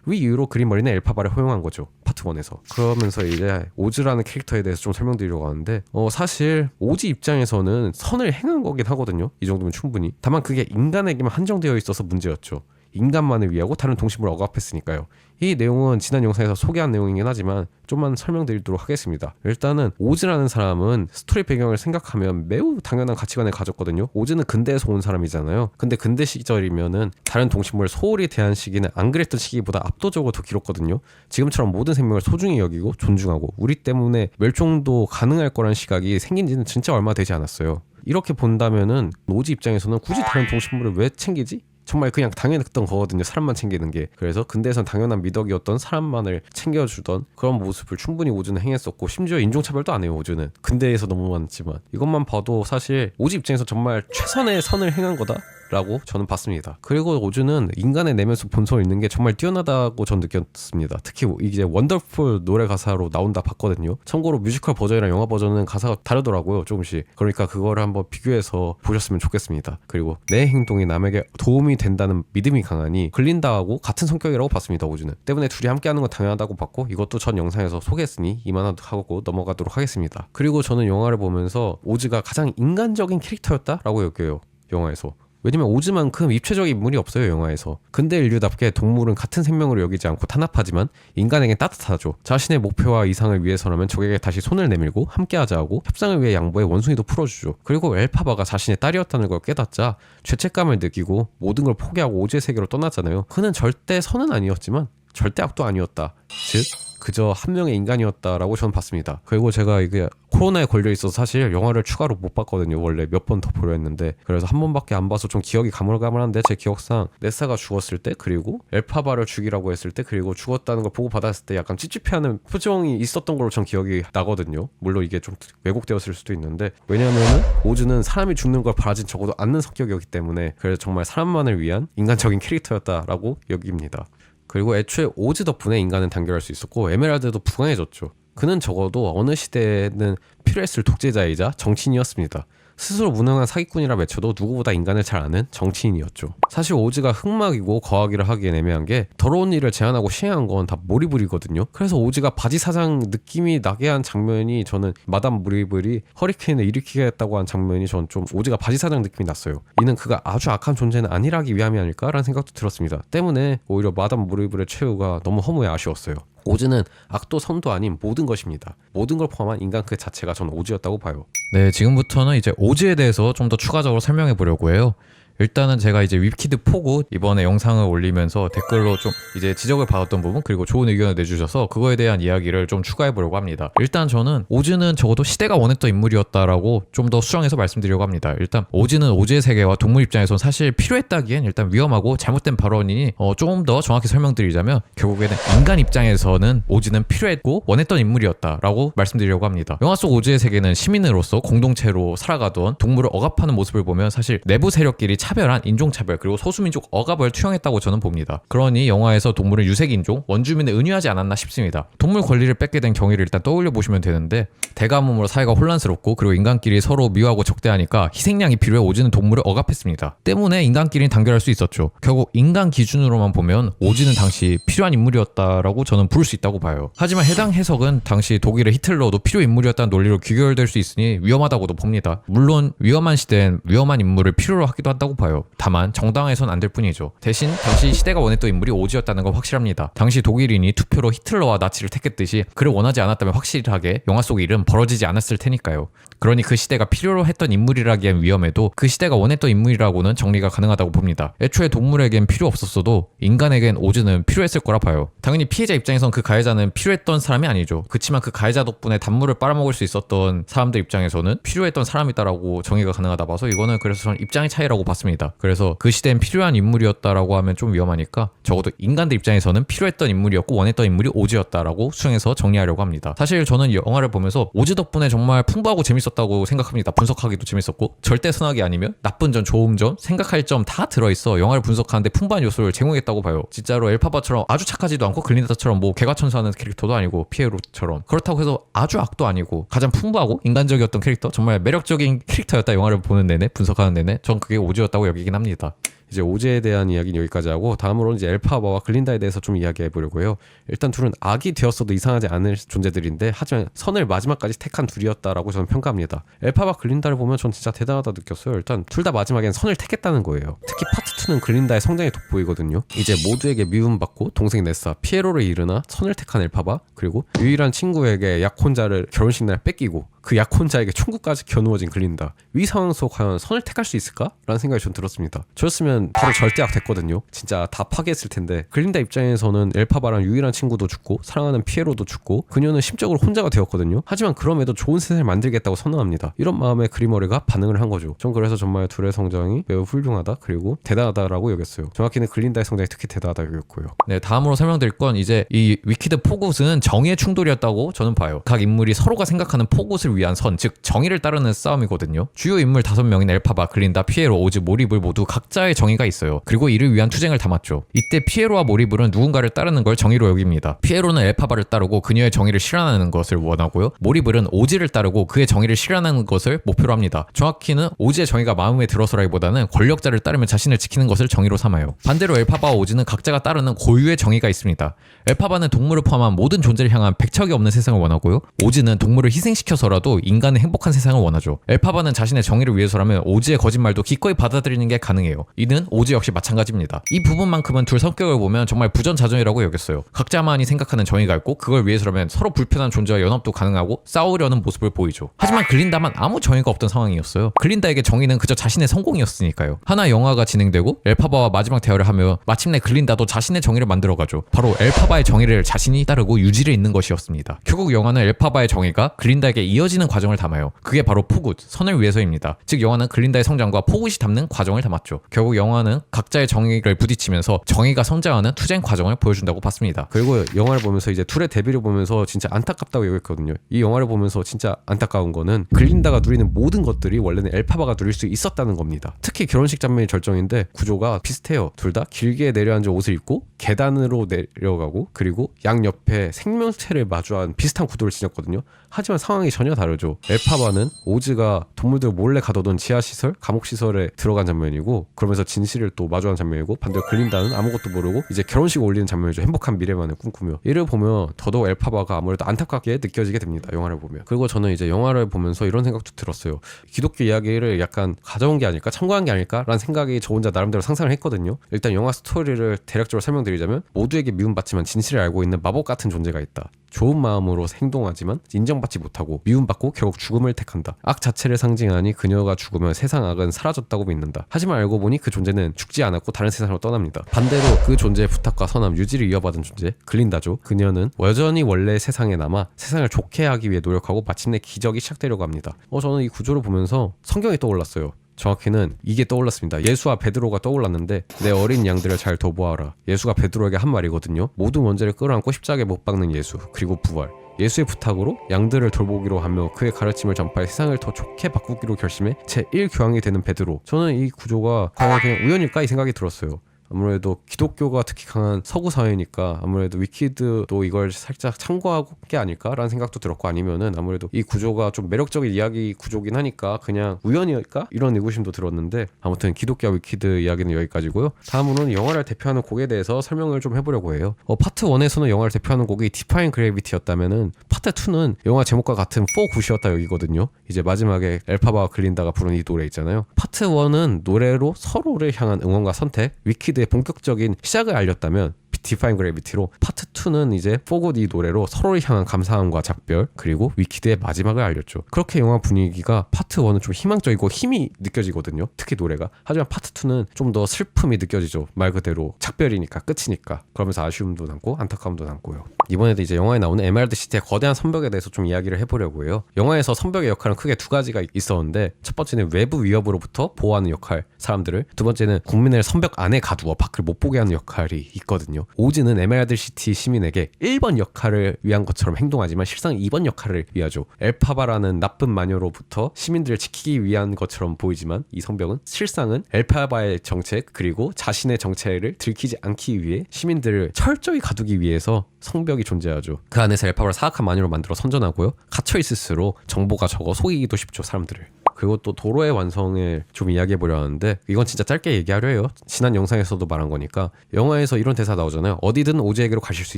이 이유로 그리머리는 엘파바를 허용한 거죠. 파트 1에서. 그러면서 이제 오즈라는 캐릭터에 대해서 좀 설명드리려고 하는데 사실 오즈 입장에서는 선을 행한 거긴 하거든요. 이 정도면 충분히. 다만 그게 인간에게만 한정되어 있어서 문제였죠. 인간만을 위하고 다른 동식물을 억압했으니까요. 이 내용은 지난 영상에서 소개한 내용이긴 하지만 좀만 설명드리도록 하겠습니다. 일단은 오즈라는 사람은 스토리 배경을 생각하면 매우 당연한 가치관을 가졌거든요. 오즈는 근대에서 온 사람이잖아요. 근데 근대 시절이면은 다른 동식물을 소홀히 대한 시기는 안 그랬던 시기보다 압도적으로 더 길었거든요. 지금처럼 모든 생명을 소중히 여기고 존중하고 우리 때문에 멸종도 가능할 거란 시각이 생긴 지는 진짜 얼마 되지 않았어요. 이렇게 본다면은 오즈 입장에서는 굳이 다른 동식물을 왜 챙기지? 정말 그냥 당연했던 거거든요. 사람만 챙기는 게. 그래서 근대에선 당연한 미덕이었던 사람만을 챙겨주던 그런 모습을 충분히 오즈는 행했었고 심지어 인종차별도 안 해요. 오즈는. 근대에서 너무 많지만 이것만 봐도 사실 오즈 입장에서 정말 최선의 선을 행한 거다 라고 저는 봤습니다. 그리고 오즈는 인간의 내면에서 본성을 읽는 게 정말 뛰어나다고 전 느꼈습니다. 특히 이제 원더풀 노래 가사로 나온다 봤거든요. 참고로 뮤지컬 버전이랑 영화 버전은 가사가 다르더라고요. 조금씩. 그러니까 그거를 한번 비교해서 보셨으면 좋겠습니다. 그리고 내 행동이 남에게 도움이 된다는 믿음이 강하니 글린다하고 같은 성격이라고 봤습니다. 오즈는. 때문에 둘이 함께하는 건 당연하다고 봤고 이것도 전 영상에서 소개했으니 이만하고 넘어가도록 하겠습니다. 그리고 저는 영화를 보면서 오즈가 가장 인간적인 캐릭터였다라고 여겨요. 영화에서. 왜냐면 오즈만큼 입체적인 인물이 없어요. 영화에서. 근대 인류답게 동물은 같은 생명으로 여기지 않고 탄압하지만 인간에겐 따뜻하죠. 자신의 목표와 이상을 위해서라면 적에게 다시 손을 내밀고 함께하자 하고 협상을 위해 양보해 원숭이도 풀어주죠. 그리고 엘파바가 자신의 딸이었다는 걸 깨닫자 죄책감을 느끼고 모든 걸 포기하고 오즈의 세계로 떠났잖아요. 그는 절대 선은 아니었지만 절대 악도 아니었다. 즉 그저 한 명의 인간이었다라고 저는 봤습니다. 그리고 제가 이게 코로나에 걸려 있어서 사실 영화를 추가로 못 봤거든요. 원래 몇 번 더 보려 했는데 그래서 한 번밖에 안 봐서 좀 기억이 가물가물한데 제 기억상 네사가 죽었을 때 그리고 엘파바를 죽이라고 했을 때 그리고 죽었다는 걸 보고 받았을 때 약간 찝찝해하는 표정이 있었던 걸로 전 기억이 나거든요. 물론 이게 좀 왜곡되었을 수도 있는데 왜냐하면은 오즈는 사람이 죽는 걸 바라진 적어도 않는 성격이었기 때문에 그래서 정말 사람만을 위한 인간적인 캐릭터였다라고 여깁니다. 그리고 애초에 오즈 덕분에 인간은 단결할 수 있었고 에메랄드도 부강해졌죠. 그는 적어도 어느 시대에는 필요했을 독재자이자 정치인이었습니다. 스스로 무능한 사기꾼이라 외쳐도 누구보다 인간을 잘 아는 정치인이었죠. 사실 오즈가 흑막이고 거하기를 하기엔 애매한 게 더러운 일을 제안하고 시행한 건 다 모리블이거든요. 그래서 오즈가 바지 사장 느낌이 나게 한 장면이 저는 마담 모리블이 허리케인을 일으키겠다고 한 장면이 전 좀 오즈가 바지 사장 느낌이 났어요. 이는 그가 아주 악한 존재는 아니라기 위함이 아닐까라는 생각도 들었습니다. 때문에 오히려 마담 모리블의 최후가 너무 허무해 아쉬웠어요. 오즈는 악도 선도 아닌 모든 것입니다. 모든 걸 포함한 인간 그 자체가 저는 오즈였다고 봐요. 네, 지금부터는 이제 오즈에 대해서 좀 더 추가적으로 설명해 보려고 해요. 일단은 제가 이제 위키드 포굿 이번에 영상을 올리면서 댓글로 좀 이제 지적을 받았던 부분 그리고 좋은 의견을 내주셔서 그거에 대한 이야기를 좀 추가해 보려고 합니다. 일단 저는 오즈는 적어도 시대가 원했던 인물이었다라고 좀 더 수정해서 말씀드리려고 합니다. 일단 오즈는 오즈의 세계와 동물 입장에선 사실 필요했다기엔 일단 위험하고 잘못된 발언이니 조금 더 정확히 설명드리자면 결국에는 인간 입장에서는 오즈는 필요했고 원했던 인물이었다라고 말씀드리려고 합니다. 영화 속 오즈의 세계는 시민으로서 공동체로 살아가던 동물을 억압하는 모습을 보면 사실 내부 세력끼리 차별한 인종차별 그리고 소수민족 억압을 투영했다고 저는 봅니다. 그러니 영화에서 동물은 유색인종, 원주민을 은유하지 않았나 싶습니다. 동물 권리를 뺏게 된 경위를 일단 떠올려 보시면 되는데 대가뭄으로 사회가 혼란스럽고 그리고 인간끼리 서로 미워하고 적대하니까 희생양이 필요해 오지는 동물을 억압했습니다. 때문에 인간끼리는 단결할 수 있었죠. 결국 인간 기준으로만 보면 오지는 당시 필요한 인물이었다라고 저는 부를 수 있다고 봐요. 하지만 해당 해석은 당시 독일의 히틀러도 필요 인물이었다는 논리로 귀결될 수 있으니 위험하다고도 봅니다. 물론 위험한 시대엔 위험한 인물을 필요로 하기도 한다고 봐요. 다만 정당화해선 안 될 뿐이죠. 대신 당시 시대가 원했던 인물이 오지였다는 건 확실합니다. 당시 독일인이 투표로 히틀러와 나치를 택했듯이 그를 원하지 않았다면 확실하게 영화 속 일은 벌어지지 않았을 테니까요. 그러니 그 시대가 필요로 했던 인물이라기엔 위험해도 그 시대가 원했던 인물이라고는 정리가 가능하다고 봅니다. 애초에 동물에겐 필요 없었어도 인간에겐 오즈는 필요했을 거라 봐요. 당연히 피해자 입장에선 그 가해자는 필요했던 사람이 아니죠. 그치만 그 가해자 덕분에 단물을 빨아먹을 수 있었던 사람들 입장에서는 필요했던 사람이다라고 정의가 가능하다 봐서 이거는 그래서 저는 입장의 차이라고 봤습니다. 그래서 그 시대엔 필요한 인물이었다라고 하면 좀 위험하니까 적어도 인간들 입장에서는 필요했던 인물이었고 원했던 인물이 오즈였다라고 수정해서 정리하려고 합니다. 사실 저는 영화를 보면서 오즈 덕분에 정말 풍부하고 재밌었다고 생각합니다. 분석하기도 재밌었고 절대 선악이 아니면 나쁜 점, 좋은 점, 생각할 점 다 들어있어 영화를 분석하는데 풍부한 요소를 제공했다고 봐요. 진짜로 엘파바처럼 아주 착하지도 않고 글린다처럼 뭐 개과천선하는 캐릭터도 아니고 피에로처럼 그렇다고 해서 아주 악도 아니고 가장 풍부하고 인간적이었던 캐릭터, 정말 매력적인 캐릭터였다. 영화를 보는 내내 분석하는 내내 전 그게 오즈였다고 여기긴 합니다. 이제 오즈에 대한 이야기는 여기까지 하고 다음으로는 이제 엘파바와 글린다에 대해서 좀 이야기해 보려고 해요. 일단 둘은 악이 되었어도 이상하지 않을 존재들인데 하지만 선을 마지막까지 택한 둘이었다라고 저는 평가합니다. 엘파바 글린다를 보면 전 진짜 대단하다 느꼈어요. 일단 둘 다 마지막엔 선을 택했다는 거예요. 특히 파트 2는 글린다의 성장이 돋보이거든요. 이제 모두에게 미움받고 동생 네사, 피에로를 잃으나 선을 택한 엘파바, 그리고 유일한 친구에게 약혼자를 결혼식 날 뺏기고 그 약혼자에게 총구까지 겨누어진 글린다. 이 상황 속 과연 선을 택할 수 있을까? 라는 생각이 전 들었습니다. 저였으면 바로 절대악 됐거든요. 진짜 다 파괴했을 텐데 글린다 입장에서는 엘파바랑 유일한 친구도 죽고 사랑하는 피에로도 죽고 그녀는 심적으로 혼자가 되었거든요. 하지만 그럼에도 좋은 세상을 만들겠다고 선언합니다. 이런 마음에 그리머리가 반응을 한 거죠. 전 그래서 정말 둘의 성장이 매우 훌륭하다 그리고 대단하다라고 여겼어요. 정확히는 글린다의 성장이 특히 대단하다 여겼고요. 네, 다음으로 설명드릴 건 이제 이 위키드 포굿은 정의의 충돌이었다고 저는 봐요. 각 인물이 서로가 생각하는 포굿을 위한 선, 즉 정의를 따르는 싸움이거든요. 주요 인물 5명인 엘파바, 글린다, 피에로, 오즈, 모리블 모두 각자의 정의가 있어요. 그리고 이를 위한 투쟁을 담았죠. 이때 피에로와 모리블은 누군가를 따르는 걸 정의로 여깁니다. 피에로는 엘파바를 따르고 그녀의 정의를 실현하는 것을 원하고요. 모리블은 오즈를 따르고 그의 정의를 실현하는 것을 목표로 합니다. 정확히는 오즈의 정의가 마음에 들어서라기보다는 권력자를 따르면 자신을 지키는 것을 정의로 삼아요. 반대로 엘파바와 오즈는 각자가 따르는 고유의 정의가 있습니다. 엘파바는 동물을 포함한 모든 존재를 향한 백척이 없는 세상을 원하고요. 오즈는 동물을 희생시켜서라도 인간의 행복한 세상을 원하죠. 엘파바는 자신의 정의를 위해서라면 오즈의 거짓말도 기꺼이 받아들이는 게 가능해요. 이는 오즈 역시 마찬가지입니다. 이 부분만큼은 둘 성격을 보면 정말 부전자전이라고 여겼어요. 각자만이 생각하는 정의가 있고 그걸 위해서라면 서로 불편한 존재와 연합도 가능하고 싸우려는 모습을 보이죠. 하지만 글린다만 아무 정의가 없던 상황이었어요. 글린다에게 정의는 그저 자신의 성공이었으니까요. 하나 영화가 진행되고 엘파바와 마지막 대화를 하며 마침내 글린다도 자신의 정의를 만들어가죠. 바로 엘파바의 정의를 자신이 따르고 유지를 잇는 것이었습니다. 결국 영화는 엘파바의 정의가 글린다에게 이어지는 과정을 담아요. 그게 바로 포굿, 선을 위해서입니다. 즉 영화는 글린다의 성장과 포굿이 담는 과정을 담았죠. 결국 영화는 각자의 정의를 부딪히면서 정의가 성장하는 투쟁 과정을 보여준다고 봤습니다. 그리고 영화를 보면서 이제 둘의 데뷔를 보면서 진짜 안타깝다고 여겼거든요. 이 영화를 보면서 진짜 안타까운 거는 글린다가 누리는 모든 것들이 원래는 엘파바가 누릴 수 있었다는 겁니다. 특히 결혼식 장면이 절정인데 구조가 비슷해요. 둘 다 길게 내려앉은 옷을 입고 계단으로 내려가고 그리고 양 옆에 생명체를 마주한 비슷한 구도를 지녔거든요. 하지만 상황이 전혀 다르죠. 엘파바는 오즈가 동물들 몰래 가둬둔 지하시설, 감옥시설에 들어간 장면이고 그러면서 진실을 또 마주한 장면이고 반대로 글린다는 아무것도 모르고 이제 결혼식 올리는 장면이죠. 행복한 미래만을 꿈꾸며. 이를 보면 더더욱 엘파바가 아무래도 안타깝게 느껴지게 됩니다. 영화를 보면. 그리고 저는 이제 영화를 보면서 이런 생각도 들었어요. 기독교 이야기를 약간 가져온 게 아닐까? 참고한 게 아닐까? 라는 생각이 저 혼자 나름대로 상상을 했거든요. 일단 영화 스토리를 대략적으로 설명드리자면 모두에게 미움받지만 진실을 알고 있는 마법 같은 존재가 있다. 좋은 마음으로 행동하지만 인정받지 못하고 미움받고 결국 죽음을 택한다. 악 자체를 상징하니 그녀가 죽으면 세상 악은 사라졌다고 믿는다. 하지만 알고 보니 그 존재는 죽지 않았고 다른 세상으로 떠납니다. 반대로 그 존재의 부탁과 선함, 유지를 이어받은 존재 글린다죠. 그녀는 여전히 원래 세상에 남아 세상을 좋게 하기 위해 노력하고 마침내 기적이 시작되려고 합니다. 저는 이 구조를 보면서 성경이 떠올랐어요. 정확히는 이게 떠올랐습니다. 예수와 베드로가 떠올랐는데 내 어린 양들을 잘 돌보아라. 예수가 베드로에게 한 말이거든요. 모든 원죄를 끌어안고 십자가에 못 박는 예수 그리고 부활. 예수의 부탁으로 양들을 돌보기로 하며 그의 가르침을 전파해 세상을 더 좋게 바꾸기로 결심해 제1교황이 되는 베드로. 저는 이 구조가 과연 그냥 우연일까 이 생각이 들었어요. 아무래도 기독교가 특히 강한 서구 사회니까 아무래도 위키드도 이걸 살짝 참고한 게 아닐까라는 생각도 들었고, 아니면은 아무래도 이 구조가 좀 매력적인 이야기 구조긴 하니까 그냥 우연일까 이런 의구심도 들었는데, 아무튼 기독교 위키드 이야기는 여기까지고요. 다음으로는 영화를 대표하는 곡에 대해서 설명을 좀 해보려고 해요. 파트 1에서는 영화를 대표하는 곡이 Defying Gravity였다면은 파트 2는 영화 제목과 같은 For Good이었다 여기거든요. 이제 마지막에 엘파바와 글린다가 부른 이 노래 있잖아요. 파트 1은 노래로 서로를 향한 응원과 선택, 위키드의 본격적인 시작을 알렸다면 Defying Gravity로 파트 2는 이제 For Good 이 노래로 서로를 향한 감사함과 작별, 그리고 위키드의 마지막을 알렸죠. 그렇게 영화 분위기가 파트 1은 좀 희망적이고 힘이 느껴지거든요, 특히 노래가. 하지만 파트 2는 좀 더 슬픔이 느껴지죠. 말 그대로 작별이니까, 끝이니까. 그러면서 아쉬움도 남고 안타까움도 남고요. 이번에도 이제 영화에 나오는 에메랄드 시티의 거대한 성벽에 대해서 좀 이야기를 해보려고 해요. 영화에서 성벽의 역할은 크게 두 가지가 있었는데, 첫 번째는 외부 위협으로부터 보호하는 역할, 사람들을. 두 번째는 국민을 성벽 안에 가두어 밖을 못 보게 하는 역할이 있거든요. 오즈는 에메랄드 시티 시민에게 1번 역할을 위한 것처럼 행동하지만 실상 2번 역할을 위하죠. 엘파바라는 나쁜 마녀로부터 시민들을 지키기 위한 것처럼 보이지만 이 성벽은 실상은 엘파바의 정책, 그리고 자신의 정체를 들키지 않기 위해 시민들을 철저히 가두기 위해서 성벽이 존재하죠. 그 안에서 엘파바를 사악한 마녀로 만들어 선전하고요. 갇혀있을수록 정보가 적어 속이기도 쉽죠, 사람들을. 그리고 또 도로의 완성을 좀 이야기해보려 하는데, 이건 진짜 짧게 얘기하려 해요. 지난 영상에서도 말한 거니까. 영화에서 이런 대사 나오잖아요. 어디든 오즈에게로 가실 수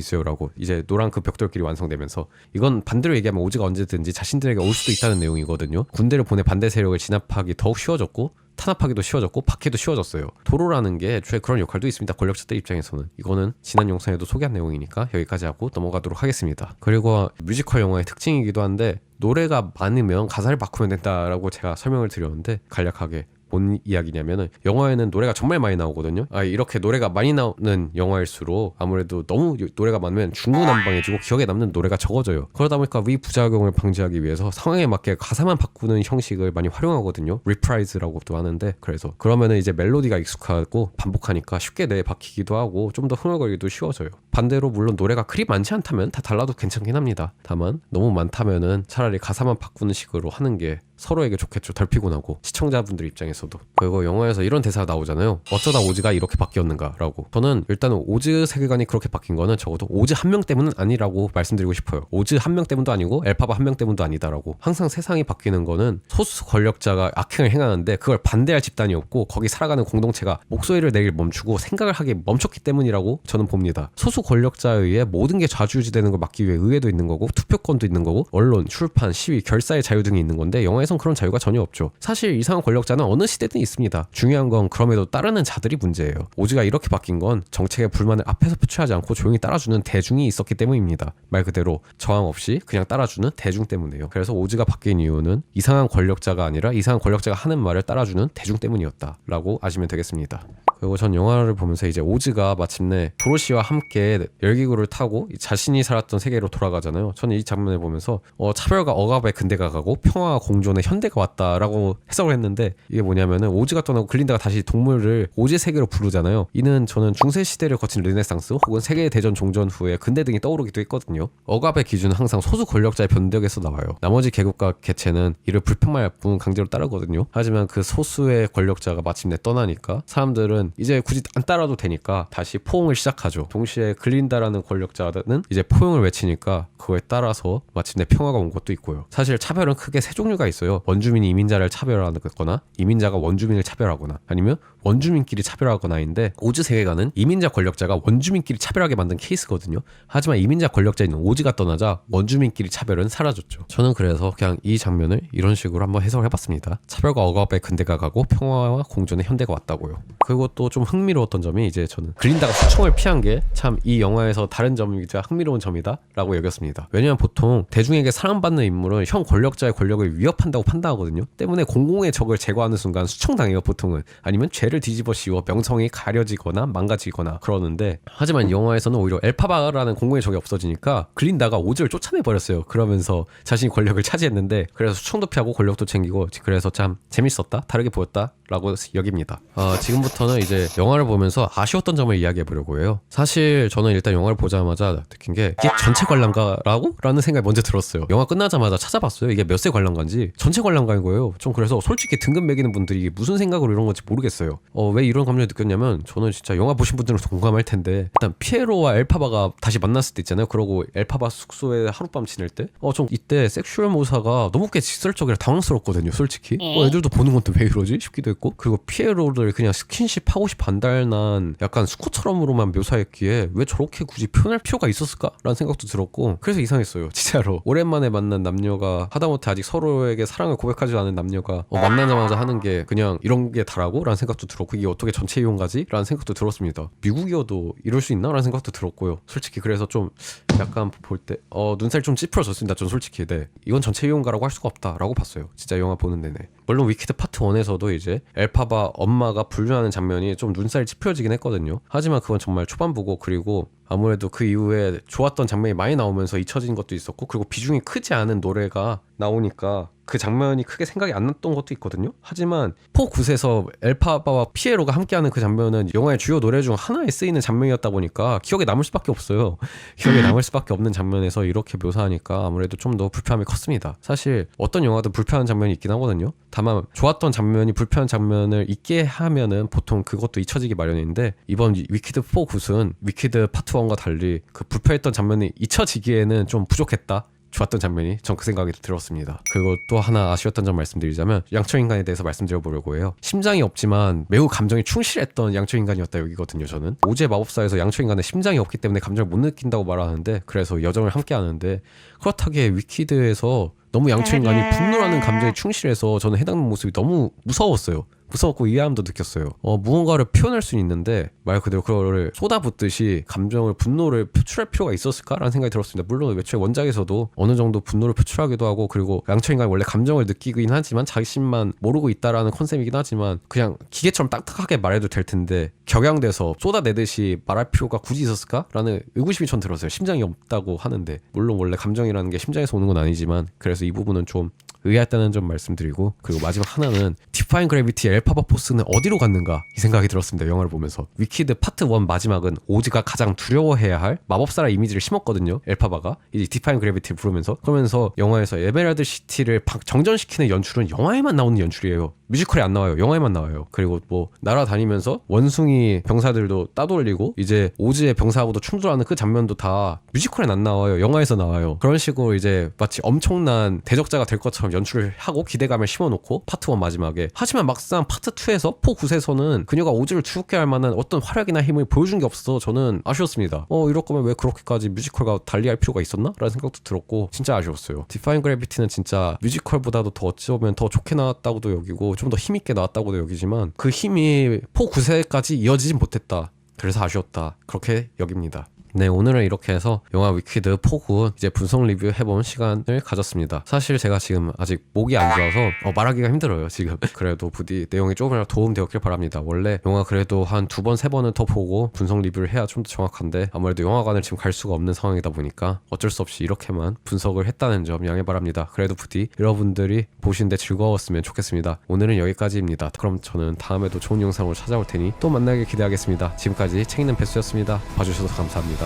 있어요 라고. 이제 노란 그 벽돌길이 완성되면서. 이건 반대로 얘기하면 오즈가 언제든지 자신들에게 올 수도 있다는 내용이거든요. 군대를 보내 반대 세력을 진압하기 더욱 쉬워졌고, 탄압하기도 쉬워졌고, 박해도 쉬워졌어요. 도로라는 게 애초에 그런 역할도 있습니다, 권력자들 입장에서는. 이거는 지난 영상에도 소개한 내용이니까 여기까지 하고 넘어가도록 하겠습니다. 그리고 뮤지컬 영화의 특징이기도 한데, 노래가 많으면 가사를 바꾸면 된다라고 제가 설명을 드렸는데, 간략하게 뭔 이야기냐면은, 영화에는 노래가 정말 많이 나오거든요. 이렇게 노래가 많이 나오는 영화일수록 아무래도 너무 노래가 많으면 중구난방해지고 기억에 남는 노래가 적어져요. 그러다 보니까 위 부작용을 방지하기 위해서 상황에 맞게 가사만 바꾸는 형식을 많이 활용하거든요. 리프라이즈라고도 하는데, 그래서 그러면은 이제 멜로디가 익숙하고 반복하니까 쉽게 뇌에 박히기도 하고 좀 더 흥얼거리기도 쉬워져요. 반대로 물론 노래가 그리 많지 않다면 다 달라도 괜찮긴 합니다. 다만 너무 많다면은 차라리 가사만 바꾸는 식으로 하는 게 서로에게 좋겠죠. 덜 피곤하고, 시청자분들 입장에서도. 그리고 영화에서 이런 대사가 나오잖아요. 어쩌다 오즈가 이렇게 바뀌었는가 라고. 저는 일단은 오즈 세계관이 그렇게 바뀐 거는 적어도 오즈 한 명 때문은 아니라고 말씀드리고 싶어요. 오즈 한 명 때문도 아니고 엘파바 한 명 때문도 아니다라고. 항상 세상이 바뀌는 거는 소수 권력자가 악행을 행하는데 그걸 반대할 집단이 없고, 거기 살아가는 공동체가 목소리를 내길 멈추고 생각을 하기 멈췄기 때문이라고 저는 봅니다. 소수 권력자에 의해 모든 게 좌지우지되는 걸 막기 위해 의회도 있는 거고, 투표권도 있는 거고, 언론, 출판, 시위, 결사의 자유 등이 있는 건데, 영화에선 그런 자유가 전혀 없죠. 사실 이상한 권력자는 어느 시대든 있습니다. 중요한 건 그럼에도 따르는 자들이 문제예요. 오즈가 이렇게 바뀐 건 정책의 불만을 앞에서 표출하지 않고 조용히 따라주는 대중이 있었기 때문입니다. 말 그대로 저항 없이 그냥 따라주는 대중 때문이에요. 그래서 오즈가 바뀐 이유는 이상한 권력자가 아니라 이상한 권력자가 하는 말을 따라주는 대중 때문이었다라고 아시면 되겠습니다. 그리고 전 영화를 보면서 이제 오즈가 마침내 도로시와 함께 열기구를 타고 자신이 살았던 세계로 돌아가잖아요. 저는 이 장면을 보면서 차별과 억압의 근대가 가고 평화와 공존의 현대가 왔다라고 해석을 했는데, 이게 뭐냐면은 오즈가 떠나고 글린다가 다시 동물을 오즈의 세계로 부르잖아요. 이는 저는 중세시대를 거친 르네상스 혹은 세계대전 종전 후에 근대 등이 떠오르기도 했거든요. 억압의 기준은 항상 소수 권력자의 변덕에서 나와요. 나머지 계급과 개체는 이를 불평만 할 뿐 강제로 따르거든요. 하지만 그 소수의 권력자가 마침내 떠나니까 사람들은 이제 굳이 안 따라도 되니까 다시 포용을 시작하죠. 동시에 글린다라는 권력자는 이제 포용을 외치니까 그거에 따라서 마침내 평화가 온 것도 있고요. 사실 차별은 크게 세 종류가 있어요. 원주민이 이민자를 차별하거나, 이민자가 원주민을 차별하거나, 아니면 원주민끼리 차별하거나인데, 오즈 세계관은 이민자 권력자가 원주민끼리 차별하게 만든 케이스거든요. 하지만 이민자 권력자인 오즈가 떠나자 원주민끼리 차별은 사라졌죠. 저는 그래서 그냥 이 장면을 이런 식으로 한번 해석을 해봤습니다. 차별과 억압의 근대가 가고 평화와 공존의 현대가 왔다고요. 그리고 또 좀 흥미로웠던 점이, 이제 저는 글린다가 수총을 피한 게 참 이 영화에서 다른 점이자 흥미로운 점이다 라고 여겼습니다. 왜냐면 보통 대중에게 사랑받는 인물은 현 권력자의 권력을 위협한다고 판단하거든요. 때문에 공공의 적을 제거하는 순간 수총당해요, 보통은. 아니면 죄를 때를 뒤집어 씌워 명성이 가려지거나 망가지거나 그러는데, 하지만 영화에서는 오히려 엘파바라는 공공의 적이 없어지니까 글린다가 오즈를 쫓아내버렸어요. 그러면서 자신이 권력을 차지했는데, 그래서 수청도 피하고 권력도 챙기고, 그래서 참 재밌었다, 다르게 보였다 라고 여깁니다. 지금부터는 이제 영화를 보면서 아쉬웠던 점을 이야기해 보려고 해요. 사실 저는 일단 영화를 보자마자 느낀 게, 이게 전체 관람가라고? 라는 생각이 먼저 들었어요. 영화 끝나자마자 찾아봤어요. 이게 몇 세 관람가인지. 전체 관람가인 거예요. 좀 그래서 솔직히 등급 매기는 분들이 이게 무슨 생각으로 이런 건지 모르겠어요. 왜 이런 감정을 느꼈냐면, 저는 진짜 영화 보신 분들은 동감할 텐데, 일단 피에로와 엘파바가 다시 만났을 때 있잖아요. 그러고 엘파바 숙소에 하룻밤 지낼 때 좀 이때 섹슈얼 모사가 너무 꽤 직설적이라 당황스럽거든요, 솔직히. 애들도 보는 건데 왜 이러지 싶기도 했고, 그리고 피에로를 그냥 스킨십 하고 싶어 반달난 약간 수코처럼으로만 묘사했기에 왜 저렇게 굳이 표현할 필요가 있었을까? 라는 생각도 들었고, 그래서 이상했어요, 진짜로. 오랜만에 만난 남녀가, 하다못해 아직 서로에게 사랑을 고백하지 않은 남녀가 만나자마자 하는 게 그냥 이런 게 다라고? 라는 생각도 들었고, 이게 어떻게 전체 이용가지? 라는 생각도 들었습니다. 미국이어도 이럴 수 있나? 라는 생각도 들었고요, 솔직히. 그래서 좀 약간 볼 때 눈살 좀 찌푸려졌습니다, 전 솔직히. 네, 이건 전체 이용가라고 할 수가 없다 라고 봤어요, 진짜 영화 보는 내내. 물론 위키드 파트 1에서도 이제 엘파바 엄마가 분류하는 장면이 좀 눈살이 찌푸려지긴 했거든요. 하지만 그건 정말 초반부고, 그리고 아무래도 그 이후에 좋았던 장면이 많이 나오면서 잊혀진 것도 있었고, 그리고 비중이 크지 않은 노래가 나오니까 그 장면이 크게 생각이 안 났던 것도 있거든요. 하지만 포9에서 엘파바와 피에로가 함께하는 그 장면은 영화의 주요 노래 중 하나에 쓰이는 장면이었다 보니까 기억에 남을 수밖에 없어요. 기억에 남을 수밖에 없는 장면에서 이렇게 묘사하니까 아무래도 좀 더 불편함이 컸습니다. 사실 어떤 영화도 불편한 장면이 있긴 하거든요. 다만 좋았던 장면이 불편한 장면을 있게 하면은 보통 그것도 잊혀지기 마련인데, 이번 위키드 4 굿은 위키드 파트 1과 달리 그 불편했던 장면이 잊혀지기에는 좀 부족했다, 좋았던 장면이. 전 그 생각이 들었습니다. 그리고 또 하나 아쉬웠던 점 말씀드리자면, 양초인간에 대해서 말씀드려보려고 해요. 심장이 없지만 매우 감정이 충실했던 양초인간이었다 여기거든요, 저는. 오즈의 마법사에서 양초인간은 심장이 없기 때문에 감정을 못 느낀다고 말하는데, 그래서 여정을 함께 하는데, 그렇다기에 위키드에서 너무 양초인간이 분노라는 감정에 충실해서 저는 해당 모습이 너무 무서웠어요. 무서웠고 이해함도 느꼈어요. 무언가를 표현할 수는 있는데 말 그대로 그거를 쏟아붓듯이 감정을, 분노를 표출할 필요가 있었을까라는 생각이 들었습니다. 물론 애초에 원작에서도 어느 정도 분노를 표출하기도 하고, 그리고 양초인간이 원래 감정을 느끼긴 하지만 자신만 모르고 있다라는 컨셉이긴 하지만, 그냥 기계처럼 딱딱하게 말해도 될 텐데 격양돼서 쏟아내듯이 말할 필요가 굳이 있었을까라는 의구심이 전 들었어요. 심장이 없다고 하는데. 물론 원래 감정이라는 게 심장에서 오는 건 아니지만, 그래서 이 부분은 좀 의아했다는 점 말씀드리고, 그리고 마지막 하나는 디파인 그래비티 엘파바 포스는 어디로 갔는가 이 생각이 들었습니다, 영화를 보면서. 위키드 파트 1 마지막은 오즈가 가장 두려워해야 할 마법사라 이미지를 심었거든요, 엘파바가 이제 디파인 그래비티를 부르면서. 그러면서 영화에서 에메랄드 시티를 정전시키는 연출은 영화에만 나오는 연출이에요. 뮤지컬에 안 나와요, 영화에만 나와요. 그리고 뭐 날아다니면서 원숭이 병사들도 따돌리고 이제 오즈의 병사하고도 충돌하는 그 장면도 다 뮤지컬엔 안 나와요, 영화에서 나와요. 그런 식으로 이제 마치 엄청난 대적자가 될 것처럼 연출을 하고 기대감을 심어놓고 파트 1 마지막에. 하지만 막상 파트 2에서 포9에서는 그녀가 오즈를 추격해 할 만한 어떤 활약이나 힘을 보여준 게 없어서 저는 아쉬웠습니다. 이럴 거면 왜 그렇게까지 뮤지컬과 달리할 필요가 있었나? 라는 생각도 들었고, 진짜 아쉬웠어요. 디파인 그래비티는 진짜 뮤지컬보다도 더 어찌 보면 더 좋게 나왔다고도 여기고 좀 더 힘있게 나왔다고도 여기지만, 그 힘이 포9세까지 이어지진 못했다. 그래서 아쉬웠다, 그렇게 여깁니다. 네, 오늘은 이렇게 해서 영화 위키드 4굿 이제 분석 리뷰 해본 시간을 가졌습니다. 사실 제가 지금 아직 목이 안 좋아서 말하기가 힘들어요, 지금. 그래도 부디 내용이 조금이라도 도움되었길 바랍니다. 원래 영화 그래도 한 2번, 3번은 더 보고 분석 리뷰를 해야 좀 더 정확한데, 아무래도 영화관을 지금 갈 수가 없는 상황이다 보니까 어쩔 수 없이 이렇게만 분석을 했다는 점 양해 바랍니다. 그래도 부디 여러분들이 보시는데 즐거웠으면 좋겠습니다. 오늘은 여기까지입니다. 그럼 저는 다음에도 좋은 영상으로 찾아올 테니 또 만나길 기대하겠습니다. 지금까지 책 읽는 배수였습니다. 봐주셔서 감사합니다.